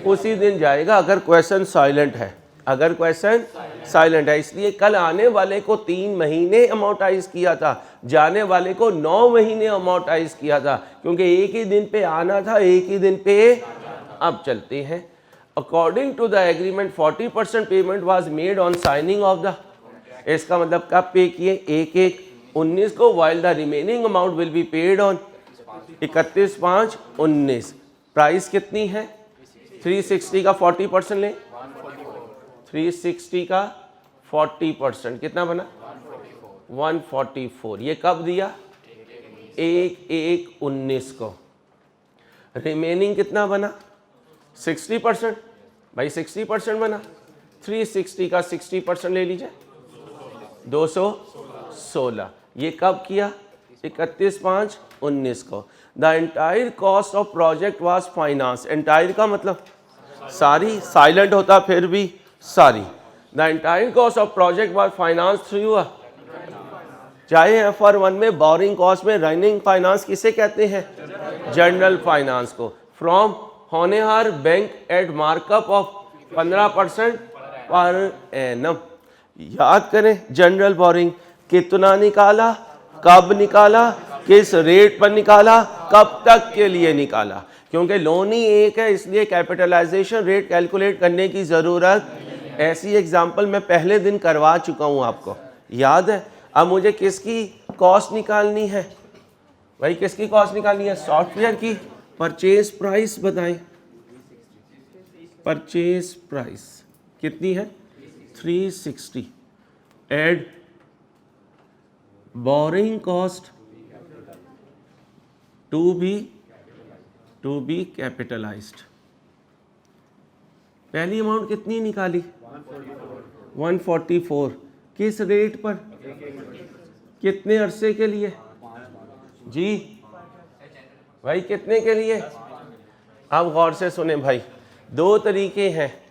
उसी दिन जाएगा, अगर क्वेश्चन साइलेंट है। अगर क्वेश्चन साइलेंट है, इसलिए कल आने वाले को 3 महीने अमोर्टाइज किया था, जाने वाले को 9 महीने अमोर्टाइज किया था, क्योंकि एक ही दिन पे आना था, एक ही दिन पे अब चलते हैं। According to the agreement 40% payment was made on signing off the, इसका मतलब कब पे किए, 1/1/19 को, while the remaining amount will be paid on 31/5/19। Price कितनी है, 360 का 40% लें, 360 का 40% कितना बना, 144। ये कब दिया, 1/1/19 को। रिमेनिंग कितना बना, 60%, भाई 60% बना, 360 का 60% ले लीजिए, 216। ये कब किया, 31/5/19 को। The entire cost of project was finance, entire का मतलब सारी, साइलेंट होता फिर भी सारी। The entire cost of project was finance through, चाहे FR1 में बोरिंग कॉस्ट में रनिंग फाइनेंस किसे कहते हैं, जनरल फाइनेंस को, फ्रॉम होनेहार बैंक एट मार्कअप ऑफ 15% पर एनम। याद करें, जनरल बोरिंग कितना निकाला, कब निकाला, किस रेट पर निकाला, कब तक के लिए निकाला, क्योंकि लोन ही एक है इसलिए कैपिटलाइजेशन रेट कैलकुलेट करने की ज़रूरत। ऐसी एग्जांपल मैं पहले दिन करवा चुका हूं आपको, याद है। अब मुझे किसकी कॉस्ट निकालनी है, भाई किसकी कॉस्ट निकालनी है, सॉफ्टवेयर की। परचेज प्राइस बताएं, परचेज प्राइस कितनी है, 360 add borrowing cost to be capitalized. पहली अमाउंट कितनी निकाली, 144। किस रेट पर, कितने अरसे के लिए जी, भाई कितने के लिए। अब गौर से सुने भाई, 2 तरीके हैं,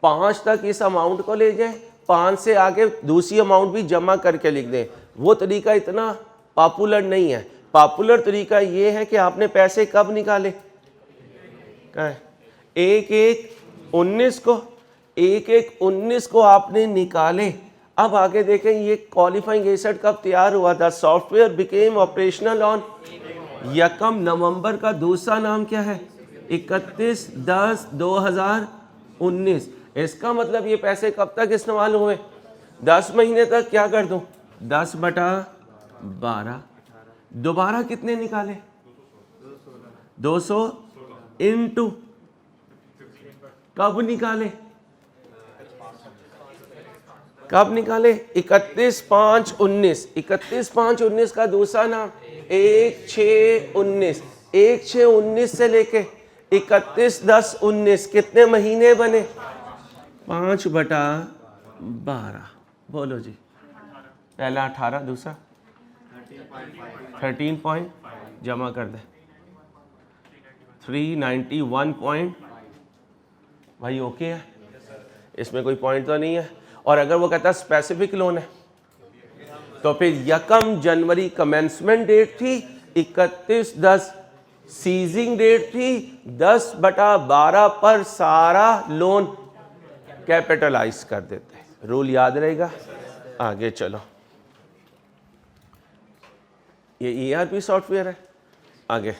5 तक इस अमाउंट को ले जाए, 5 से आगे दूसरी अमाउंट भी जमा करके लिख दें। वो तरीका इतना पॉपुलर नहीं है। पॉपुलर तरीका ये है कि आपने पैसे कब निकाले, क्या है, 1/1/19 को, 1/1/19 को आपने निकाले। अब आगे देखें, ये क्वालिफाइंग एसेट कब तैयार हुआ था, सॉफ्टवेयर बिकेम ऑपरेशनल ऑन 1 नवंबर का दूसरा नाम क्या है, 31/10/2019। इसका मतलब ये पैसे कब तक इस्तेमाल हुए, 10 महीने तक। क्या कर दूं, 10/12। दोबारा कितने निकाले, 200 इंटू, कब निकाले, कब निकाले, 31/5/19। 31/5/19 का दूसरा नाम 1/6/19। 1/6/19 से लेके 31/10/19 कितने महीने बने, 5/12। बोलो जी, पहला 18, दूसरा 13 पॉइंट, जमा कर दे 391 पॉइंट। भाई ओके है, इसमें कोई पॉइंट तो नहीं है। और अगर वो कहता स्पेसिफिक लोन है तो फिर 1 जनवरी कमेंसमेंट डेट थी, 31/10 सीजिंग डेट थी, 10/12 पर सारा लोन कैपिटलाइज कर देते हैं। रूल याद रहेगा। आगे चलो, ये ERP सॉफ्टवेयर है। आगे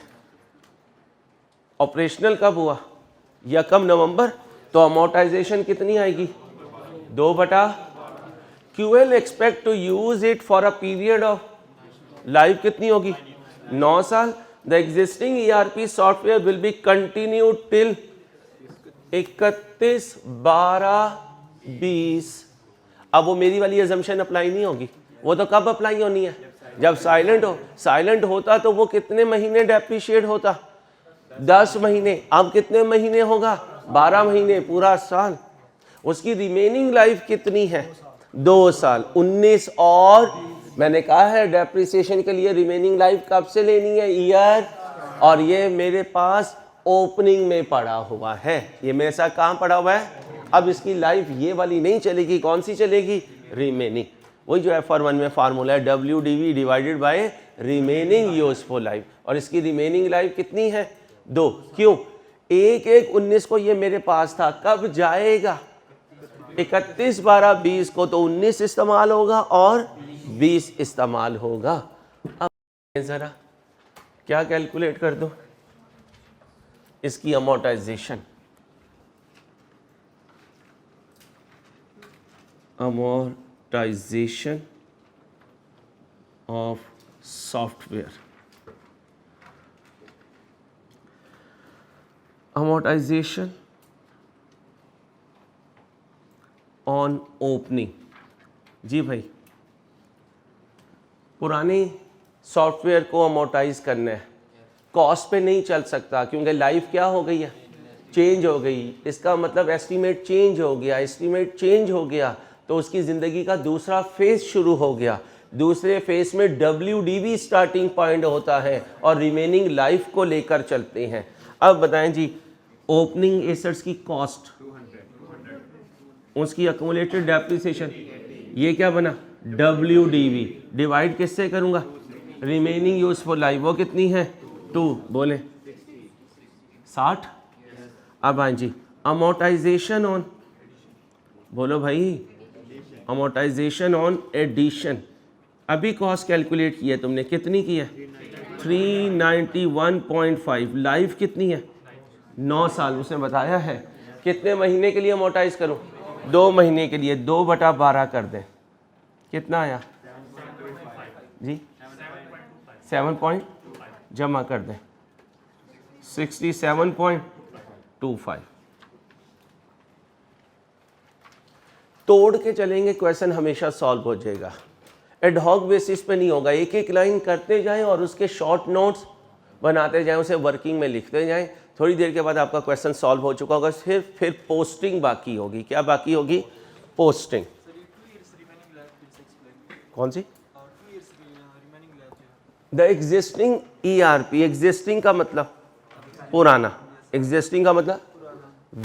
ऑपरेशनल कब हुआ, 1 नवंबर, तो अमोर्टाइजेशन कितनी आएगी, 2/, QL expect to use it for a period of life कितनी होगी, 9 साल। The existing ERP software will be continued till 31/12/20। अब वो मेरी वाली अजम्पशन अप्लाई नहीं होगी, वो तो कब अप्लाई होनी है, जब साइलेंट हो। साइलेंट होता तो वो कितने महीने डेप्रिशिएट होता, 10 महीने। अब कितने महीने होगा, 12 महीने, पूरा साल। उसकी रिमेनिंग लाइफ कितनी है, 2 साल, 19। और मैंने कहा है डेप्रिसिएशन के लिए रिमेनिंग लाइफ कब से लेनी है, ईयर। और ये मेरे पास ओपनिंग में पड़ा हुआ है, ये मेरे साथ कहाँ पड़ा हुआ है। अब इसकी लाइफ ये वाली नहीं चलेगी, कौन सी चलेगी, रिमेनिंग। वही जो FR1 में फार्मूला है, WDV divided by remaining useful life. और इसकी रिमेनिंग लाइफ कितनी है, 2। क्यों, 1/1/19 को ये मेरे पास था, कब जाएगा, 31/12/20 को, तो 19 इस्तेमाल होगा और 20 इस्तेमाल होगा। ज़रा क्या कैलकुलेट कर दो इसकी amortisation, amortization of software, amortization on opening। जी भाई, पुराने सॉफ्टवेयर को अमोर्टाइज करना है, कॉस्ट पे नहीं चल सकता क्योंकि लाइफ क्या हो गई है, चेंज हो गई। इसका मतलब एस्टीमेट चेंज हो गया, एस्टीमेट चेंज हो गया तो उसकी ज़िंदगी का दूसरा फेज़ शुरू हो गया। दूसरे फेज़ में WDV स्टार्टिंग पॉइंट होता है और रिमेनिंग लाइफ को लेकर चलते हैं। अब बताएं जी, ओपनिंग एसेट्स की कॉस्ट, उसकी अक्यूमुलेटेड डेप्रिसिएशन, ये क्या बना WDV, डिवाइड किससे करूँगा, रिमेनिंग यूजफुल लाइफ, वो कितनी है 2, बोले 60। अब आए जी अमोर्टाइजेशन ऑन, बोलो भाई अमोर्टाइजेशन ऑन एडिशन। अभी कॉस्ट कैलकुलेट की है तुमने, कितनी की है 391.5, लाइफ कितनी है 9 साल, उसने बताया है। कितने महीने के लिए अमोर्टाइज करूं, 2 महीने के लिए, 2/12 कर दें, कितना आया जी 7 पॉइंट, जमा कर दें 67.25। तोड़ के चलेंगे, क्वेश्चन हमेशा सॉल्व हो जाएगा। एडहॉक बेसिस पे नहीं होगा, एक एक लाइन करते जाएं और उसके शॉर्ट नोट्स बनाते जाएं, उसे वर्किंग में लिखते जाएं। थोड़ी देर के बाद आपका क्वेश्चन सॉल्व हो चुका होगा। फिर पोस्टिंग बाकी होगी। क्या बाकी होगी, पोस्टिंग। कौन सी, द एग्जिस्टिंग ERP, एग्जिस्टिंग का मतलब पुराना, एग्जिस्टिंग का मतलब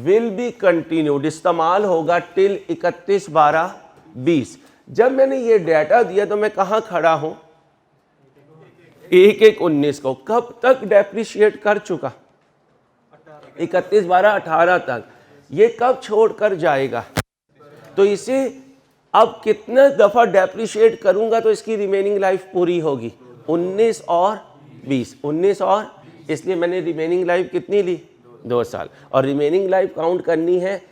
विल बी कंटिन्यूड, इस्तेमाल होगा टिल 31/12/20। जब मैंने ये डाटा दिया तो मैं कहाँ खड़ा हूं, 1/1/19 को। कब तक डेप्रिशिएट कर चुका, 31/12/18 तक। ये कब छोड़कर जाएगा, तो इसे अब कितने दफ़ा डेप्रिशिएट करूंगा तो इसकी रिमेनिंग लाइफ पूरी होगी, 19 और 20, 19 और, इसलिए मैंने रिमेनिंग लाइफ कितनी ली 2 साल। और रिमेनिंग लाइफ काउंट करनी है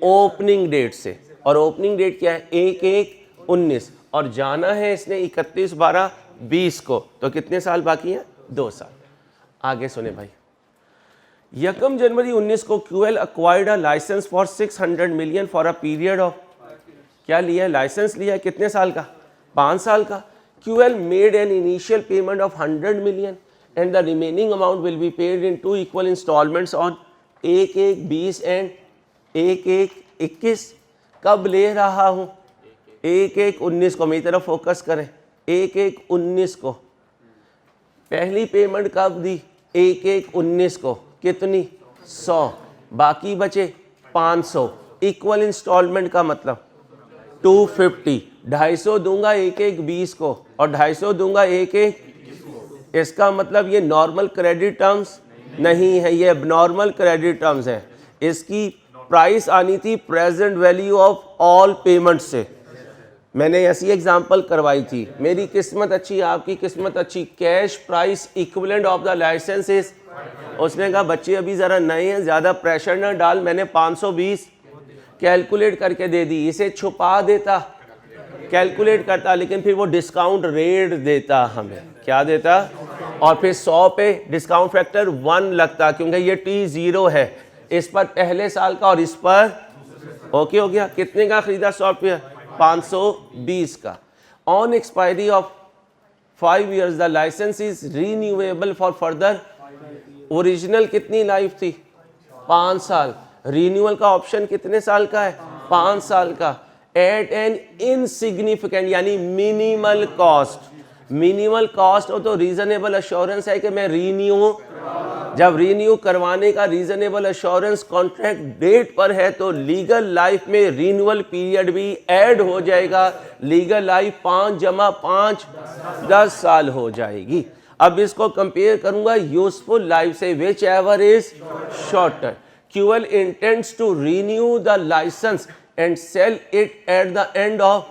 ओपनिंग डेट से, और ओपनिंग डेट क्या है 1/1/19, और जाना है इसने 31/12/20 को, तो कितने साल बाकी हैं 2 साल। आगे सुने भाई, 1 जनवरी 19 को QL acquired a license for 600 million for a period of, क्या लिया है, लाइसेंस लिया है, कितने साल का, 5 साल का। QL made an initial payment of 100 million and the remaining amount will be paid in 2 equal installments on 1/1/20 and 1/1/21। कब ले रहा हूँ, 1/1/19 को, मेरी तरफ फोकस करें, 1/1/19 को। पहली पेमेंट कब दी, 1/1/19 को, कितनी 100, बाकी बचे 500। इक्वल इंस्टॉलमेंट का मतलब 250, 250 दूंगा 1/1/20 को और 250 दूंगा 1/1। इसका मतलब ये नॉर्मल क्रेडिट टर्म्स नहीं है, ये एबनॉर्मल क्रेडिट टर्म्स है। इसकी प्राइस आनी थी present value of all payment से। मैंने ऐसी एग्जांपल करवाई थी, मेरी किस्मत अच्छी, आपकी किस्मत अच्छी। Cash price equivalent of the licenses, उसने कहा बच्चे अभी ज़रा नए हैं, ज़्यादा प्रेशर ना डाल, मैंने 520 कैलकुलेट करके दे दी। इसे छुपा देता, कैलकुलेट करता, लेकिन फिर वो डिस्काउंट रेट देता हमें, क्या देता, और फिर 100 पे डिस्काउंट फैक्टर 1 लगता, क्योंकि ये T0 है, इस पर पहले साल का और इस पर ओके हो गया। कितने का खरीदा सॉफ्टवेयर, 520 का। On expiry of 5 years the license is renewable for further. Original कितनी लाइफ थी, 5 साल। रीन्यूअल का ऑप्शन कितने साल का है, 5 साल का। एट एन इनसिग्निफिकेंट यानी मिनिमल कॉस्ट, मिनिमल कॉस्ट हो तो रीजनेबल अश्योरेंस है कि मैं रीन्यू, जब रीन्यू करवाने का रीजनेबल अश्योरेंस कॉन्ट्रैक्ट डेट पर है तो लीगल लाइफ में रिन्यूअल पीरियड भी ऐड हो जाएगा। लीगल लाइफ 5 + 5 10 साल हो जाएगी। अब इसको कंपेयर करूंगा यूजफुल लाइफ से, which ever is shorter. QL intends to renew the license and sell it at the end of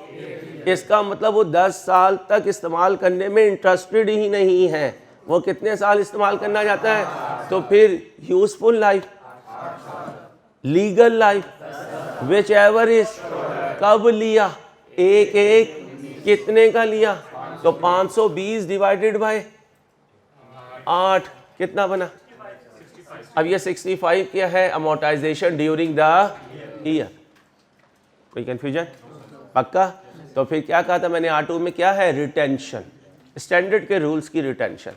इसका मतलब वो 10 साल तक इस्तेमाल करने में इंटरेस्टेड ही नहीं है। वो कितने साल इस्तेमाल करना चाहता है? तो फिर useful life, legal life, which ever is, कब लिया, एक एक कितने का लिया? तो 520 डिवाइडेड बाय 8 कितना बना? अब ये 65 क्या है? Amortisation during the year. कोई कंफ्यूजन? पक्का? तो फिर क्या कहा था मैंने R2 में? क्या है? रिटेंशन, स्टैंडर्ड के रूल्स की रिटेंशन।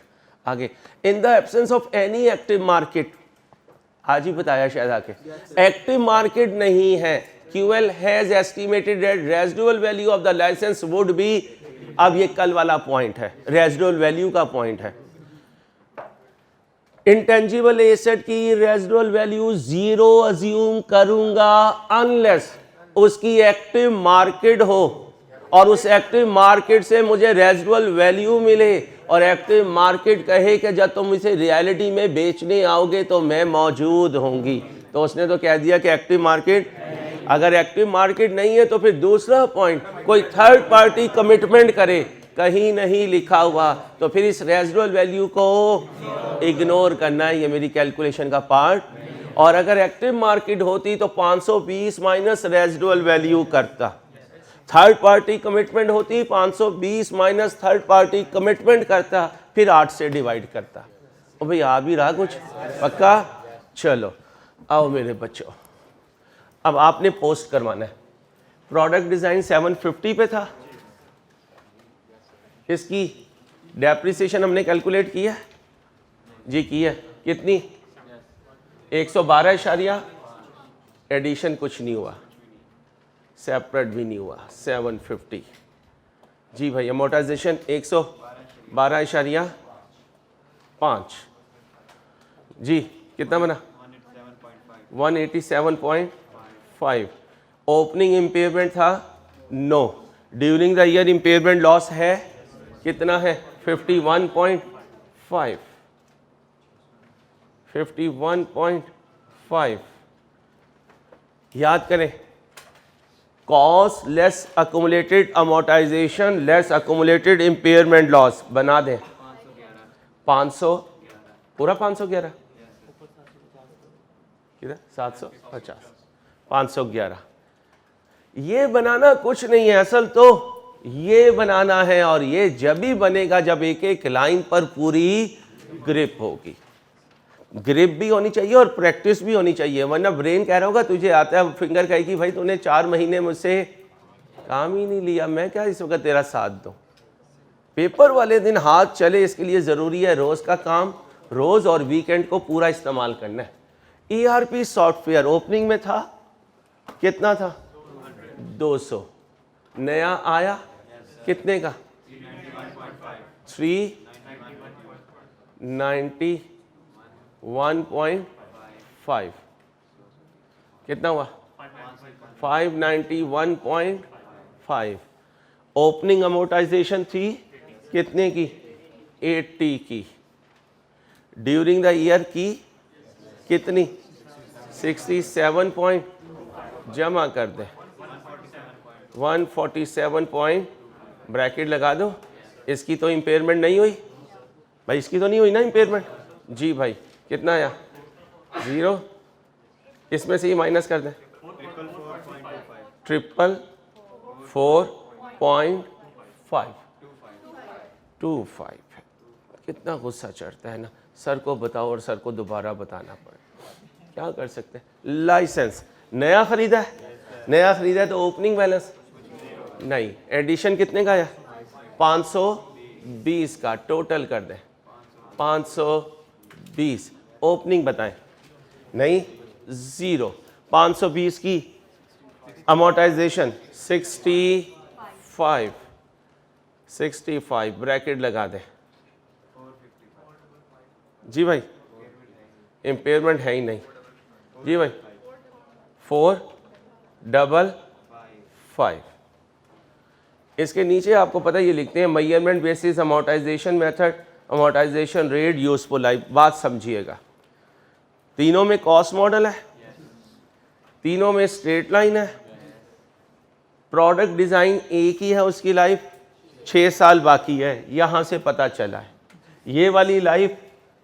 आगे, in the absence of any active market, आज ही बताया शायद आके, एक्टिव मार्केट नहीं है, QL has estimated that residual value of the license would be, अब ये कल वाला पॉइंट है, रेजिडुअल वैल्यू का पॉइंट है। इंटेंजिबल एसेट की रेजिडुअल वैल्यू 0 अज्यूम करूंगा अनलेस उसकी एक्टिव मार्केट हो और उस एक्टिव मार्केट से मुझे रेजिडुअल वैल्यू मिले और एक्टिव मार्केट कहे कि जब तुम इसे रियलिटी में बेचने आओगे तो मैं मौजूद होंगी। तो उसने तो कह दिया कि एक्टिव मार्केट, अगर एक्टिव मार्केट नहीं है तो फिर दूसरा पॉइंट, कोई थर्ड पार्टी कमिटमेंट करे, कहीं नहीं लिखा हुआ, तो फिर इस रेजिडुअल वैल्यू को इग्नोर करना है, ये मेरी कैलकुलेशन का पार्ट। और अगर एक्टिव मार्केट होती तो 520 माइनस रेजिडुअल वैल्यू करता, थर्ड पार्टी कमिटमेंट होती 520 माइनस थर्ड पार्टी कमिटमेंट करता, फिर 8 से डिवाइड करता। ओ भाई आ भी रहा कुछ? पक्का? चलो आओ मेरे बच्चों, अब आपने पोस्ट करवाना है। प्रोडक्ट डिजाइन 750 पे था, इसकी डेप्रिसिएशन हमने कैलकुलेट की है जी, की है कितनी? 112 एडिशन कुछ नहीं हुआ, सेपरेट भी नहीं हुआ, 750 जी भाई। अमोर्टाइजेशन 112.5 जी, कितना बना? 187.5। ओपनिंग इम्पेयरमेंट था 9, during the year impairment loss है कितना है? 51.5। 51.5 याद करें, cost less accumulated amortisation less accumulated impairment loss बना दें 500, पूरा 511 किधर? 750, 511। ये बनाना कुछ नहीं है, असल तो ये बनाना है, और ये जब भी बनेगा जब एक एक लाइन पर पूरी ग्रिप होगी। ग्रिप भी होनी चाहिए और प्रैक्टिस भी होनी चाहिए, वरना ब्रेन कह रहा होगा तुझे आता है, फिंगर कहेगी भाई तूने 4 महीने मुझसे काम ही नहीं लिया, मैं क्या इस वक्त तेरा साथ दूं। पेपर वाले दिन हाथ चले, इसके लिए ज़रूरी है रोज़ का काम, रोज़ और वीकेंड को पूरा इस्तेमाल करना है। ERP सॉफ्टवेयर ओपनिंग में था कितना था? 200। नया आया कितने का? 391.5। कितना हुआ? 591.5। ओपनिंग अमोर्टाइजेशन थी कितने की? 80 की। ड्यूरिंग द ईयर की कितनी? 67 पॉइंट, जमा कर दे 147 पॉइंट, ब्रैकेट लगा दो। इसकी तो इम्पेयरमेंट नहीं हुई भाई, इसकी तो नहीं हुई ना इम्पेयरमेंट जी भाई। कितना आया? 0। इसमें से ही माइनस कर दें 444.525। कितना गुस्सा चढ़ता है ना, सर को बताओ और सर को दोबारा बताना पड़े, क्या कर सकते हैं। लाइसेंस नया खरीदा है, नया खरीदा है तो ओपनिंग बैलेंस नहीं, एडिशन कितने का आया? 520 का। टोटल कर दें 520, ओपनिंग बताएं नहीं, 0। 520 की अमोर्टाइजेशन 65 ब्रैकेट लगा दें जी भाई। इम्पेयरमेंट है ही नहीं जी भाई। 455। इसके नीचे आपको पता है ये लिखते हैं measurement basis amortisation method, amortisation rate, useful life. बात समझिएगा, तीनों में कॉस्ट मॉडल है, तीनों में स्ट्रेट लाइन है, प्रोडक्ट डिज़ाइन एक ही है, उसकी लाइफ 6 साल बाकी है, यहाँ से पता चला है। ये वाली लाइफ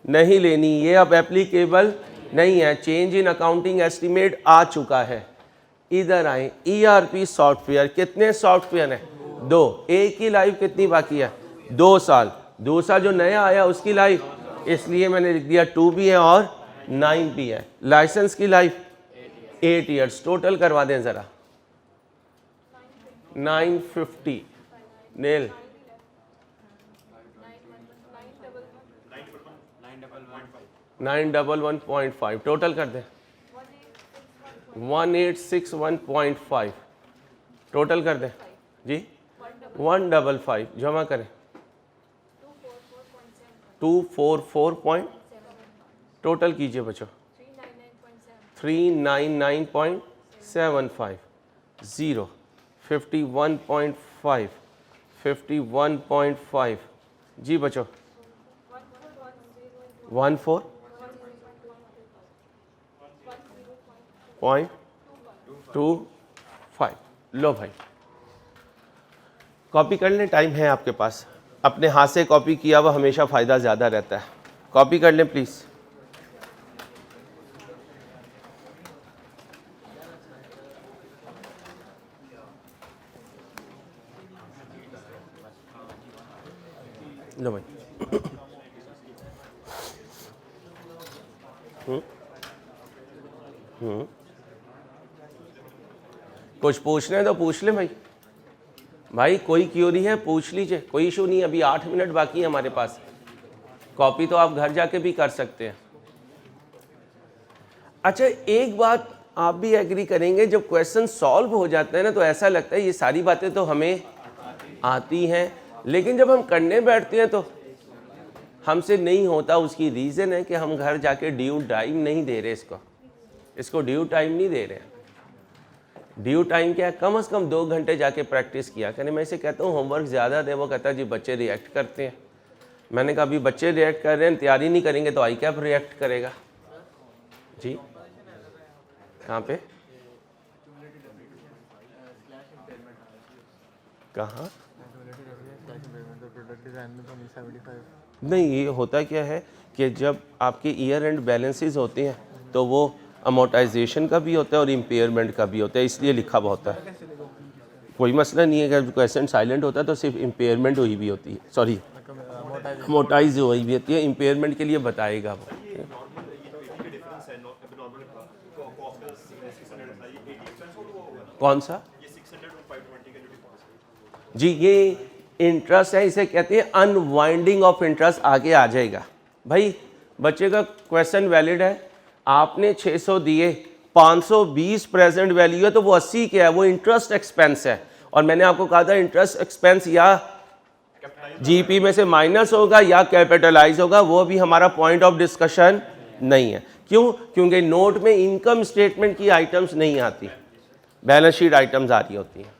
नहीं लेनी, ये अब एप्लीकेबल नहीं है, चेंज इन अकाउंटिंग एस्टीमेट आ चुका है। इधर आए, ERP सॉफ्टवेयर, कितने सॉफ्टवेयर हैं? 2, एक की लाइफ कितनी बाकी है? 2 साल। दूसरा जो नया आया उसकी लाइफ, इसलिए मैंने लिख दिया 2 भी है और 9 भी है। लाइसेंस की लाइफ 8 ईयर्स। टोटल करवा दें ज़रा, 950 नेल 911.5 टोटल कर दें, 1861.5 टोटल कर दें जी, 155 जमा करें, 244. टोटल कीजिए बच्चों, 399.75 0 51.5 51.5 जी बच्चों, 14.25 लो भाई, कॉपी कर लें, टाइम है आपके पास। अपने हाथ से कॉपी किया हुआ हमेशा फ़ायदा ज़्यादा रहता है। कॉपी कर लें प्लीज़। लो भाई। कुछ पूछना है तो पूछ ले भाई। भाई कोई क्यूरी है पूछ लीजिए, कोई इशू नहीं। अभी 8 मिनट बाकी है हमारे पास। कॉपी तो आप घर जाके भी कर सकते हैं। अच्छा, एक बात आप भी एग्री करेंगे, जब क्वेश्चन सॉल्व हो जाता है ना तो ऐसा लगता है ये सारी बातें तो हमें आती हैं, लेकिन जब हम करने बैठते हैं तो हमसे नहीं होता। उसकी रीज़न है कि हम घर जाके ड्यू टाइम नहीं दे रहे, इसको ड्यू टाइम नहीं दे रहे। ड्यू टाइम क्या है? कम से कम 2 घंटे जाके प्रैक्टिस किया करें। मैं इसे कहता हूँ होमवर्क ज़्यादा दे, वो कहता है जी बच्चे रिएक्ट करते हैं। मैंने कहा अभी बच्चे रिएक्ट कर रहे हैं, तैयारी नहीं करेंगे तो आई कैप रिएक्ट करेगा जी। कहाँ पे, कहाँ? नहीं, ये होता क्या है कि जब आपके ईयर एंड बैलेंसेस होते हैं तो वो अमोर्टाइजेशन का भी होता है और इम्पेयरमेंट का भी होता है, इसलिए लिखा हुआ होता है। कोई मसला नहीं है, अगर क्वेश्चन साइलेंट होता है तो सिर्फ इम्पेयरमेंट हुई भी होती है, सॉरी अमोर्टाइज हुई भी होती है, इम्पेयरमेंट के लिए बताएगा वो। कौन सा जी? ये इंटरेस्ट है, इसे कहते हैं अनवाइंडिंग ऑफ इंटरेस्ट। आगे आ जाएगा भाई। बच्चे का क्वेश्चन वैलिड है, आपने 600 दिए, 520 प्रेजेंट वैल्यू है तो वो 80 क्या है? वो इंटरेस्ट एक्सपेंस है। और मैंने आपको कहा था इंटरेस्ट एक्सपेंस या जीपी में से माइनस होगा या कैपिटलाइज होगा, वो भी हमारा पॉइंट ऑफ डिस्कशन नहीं है। क्यों? क्योंकि नोट में इनकम स्टेटमेंट की आइटम्स नहीं आती, बैलेंस शीट आइटम्स आ रही होती हैं।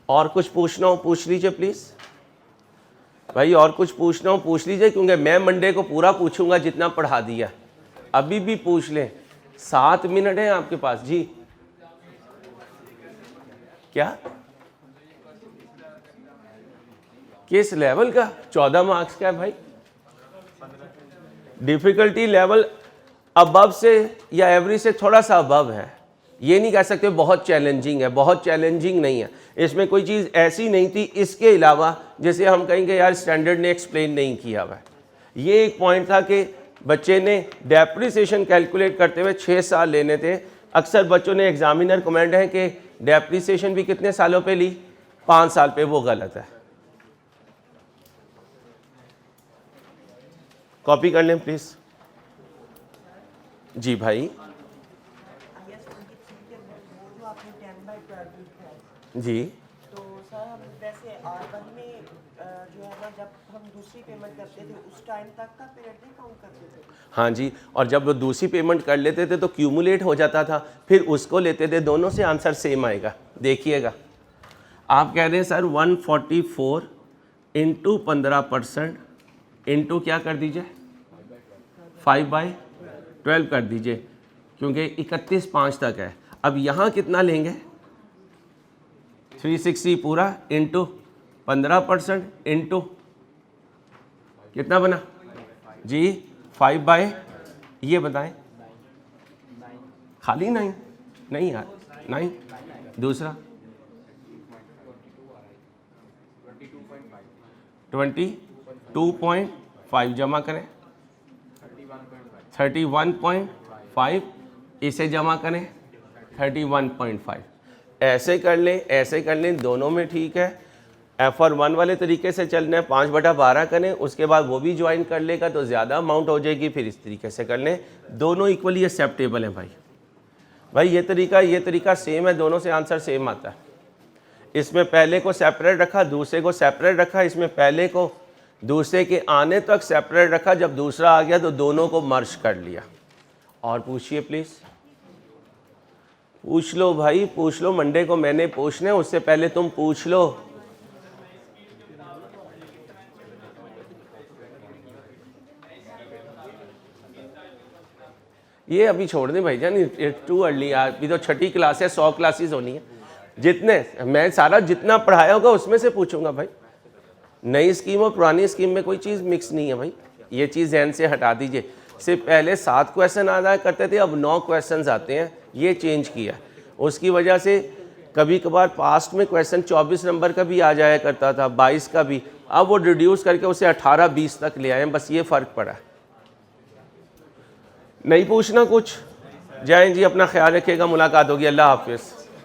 और कुछ पूछना हो पूछ लीजिए प्लीज़ भाई, और कुछ पूछना हो पूछ लीजिए, क्योंकि मैं मंडे को पूरा पूछूंगा जितना पढ़ा दिया। अभी भी पूछ लें, 7 मिनट है आपके पास जी। क्या किस लेवल का? 14 मार्क्स का है भाई। डिफिकल्टी लेवल अबव से या एवरेज से थोड़ा सा अबव है। ये नहीं कह सकते बहुत चैलेंजिंग है, बहुत चैलेंजिंग नहीं है। इसमें कोई चीज़ ऐसी नहीं थी इसके अलावा जैसे हम कहेंगे यार स्टैंडर्ड ने एक्सप्लेन नहीं किया हुआ है। ये एक पॉइंट था कि बच्चे ने डेप्रिसिएशन कैलकुलेट करते हुए 6 साल लेने थे। अक्सर बच्चों ने एग्जामिनर कमेंट है कि डेप्रिसिएशन भी कितने सालों पे ली? 5 साल पे। वो गलत है। कॉपी कर लें प्लीज़ जी भाई। जी तो सर हम वैसे R1 में जो है ना, जब हम दूसरी पेमेंट करते थे उस टाइम तक का पीरियड नहीं काउंट करते थे। हाँ जी, और जब वो दूसरी पेमेंट कर लेते थे तो क्यूमुलेट हो जाता था, फिर उसको लेते थे। दोनों से आंसर सेम आएगा। देखिएगा, आप कह रहे हैं सर 144 इंटू 15% इंटू क्या कर दीजिए 5/12 कर दीजिए, क्योंकि 31/5 तक है। अब यहाँ कितना लेंगे? 360 पूरा इंटू 15% इंटू कितना बना जी 5 बाय ये बताएं खाली 9 नहीं यार 9 दूसरा 22.5 जमा करें 31.5 इसे जमा करें 31.5 ऐसे कर लें दोनों में ठीक है। FR1 वाले तरीके से चलना है 5/12 करें, उसके बाद वो भी ज्वाइन कर लेगा तो ज़्यादा अमाउंट हो जाएगी, फिर इस तरीके से कर लें। दोनों इक्वली एक्सेप्टेबल हैं भाई ये तरीका सेम है, दोनों से आंसर सेम आता है। इसमें पहले को सेपरेट रखा, दूसरे को सेपरेट रखा, इसमें पहले को दूसरे के आने तक सेपरेट रखा, जब दूसरा आ गया तो दोनों को मर्ज कर लिया। और पूछिए प्लीज़, पूछ लो भाई पूछ लो, मंडे को मैंने पूछना है, उससे पहले तुम पूछ लो। ये अभी छोड़ दें भाईजान, इट्स टू अर्ली यार, अभी तो छठी क्लास है, 100 क्लासेस होनी है। जितने मैं सारा जितना पढ़ाया होगा उसमें से पूछूंगा भाई। नई स्कीम और पुरानी स्कीम में कोई चीज़ मिक्स नहीं है भाई, ये चीज़ ज़हन से हटा दीजिए। से पहले 7 क्वेश्चन आया करते थे, अब 9 क्वेश्चंस आते हैं, ये चेंज किया। उसकी वजह से कभी कभार पास्ट में क्वेश्चन 24 नंबर का भी आ जाया करता था, 22 का भी, अब वो रिड्यूस करके उसे 18-20 तक ले आए, बस ये फ़र्क पड़ा। नहीं पूछना कुछ, जाएं जी, अपना ख्याल रखिएगा, मुलाकात होगी, अल्लाह हाफिज़।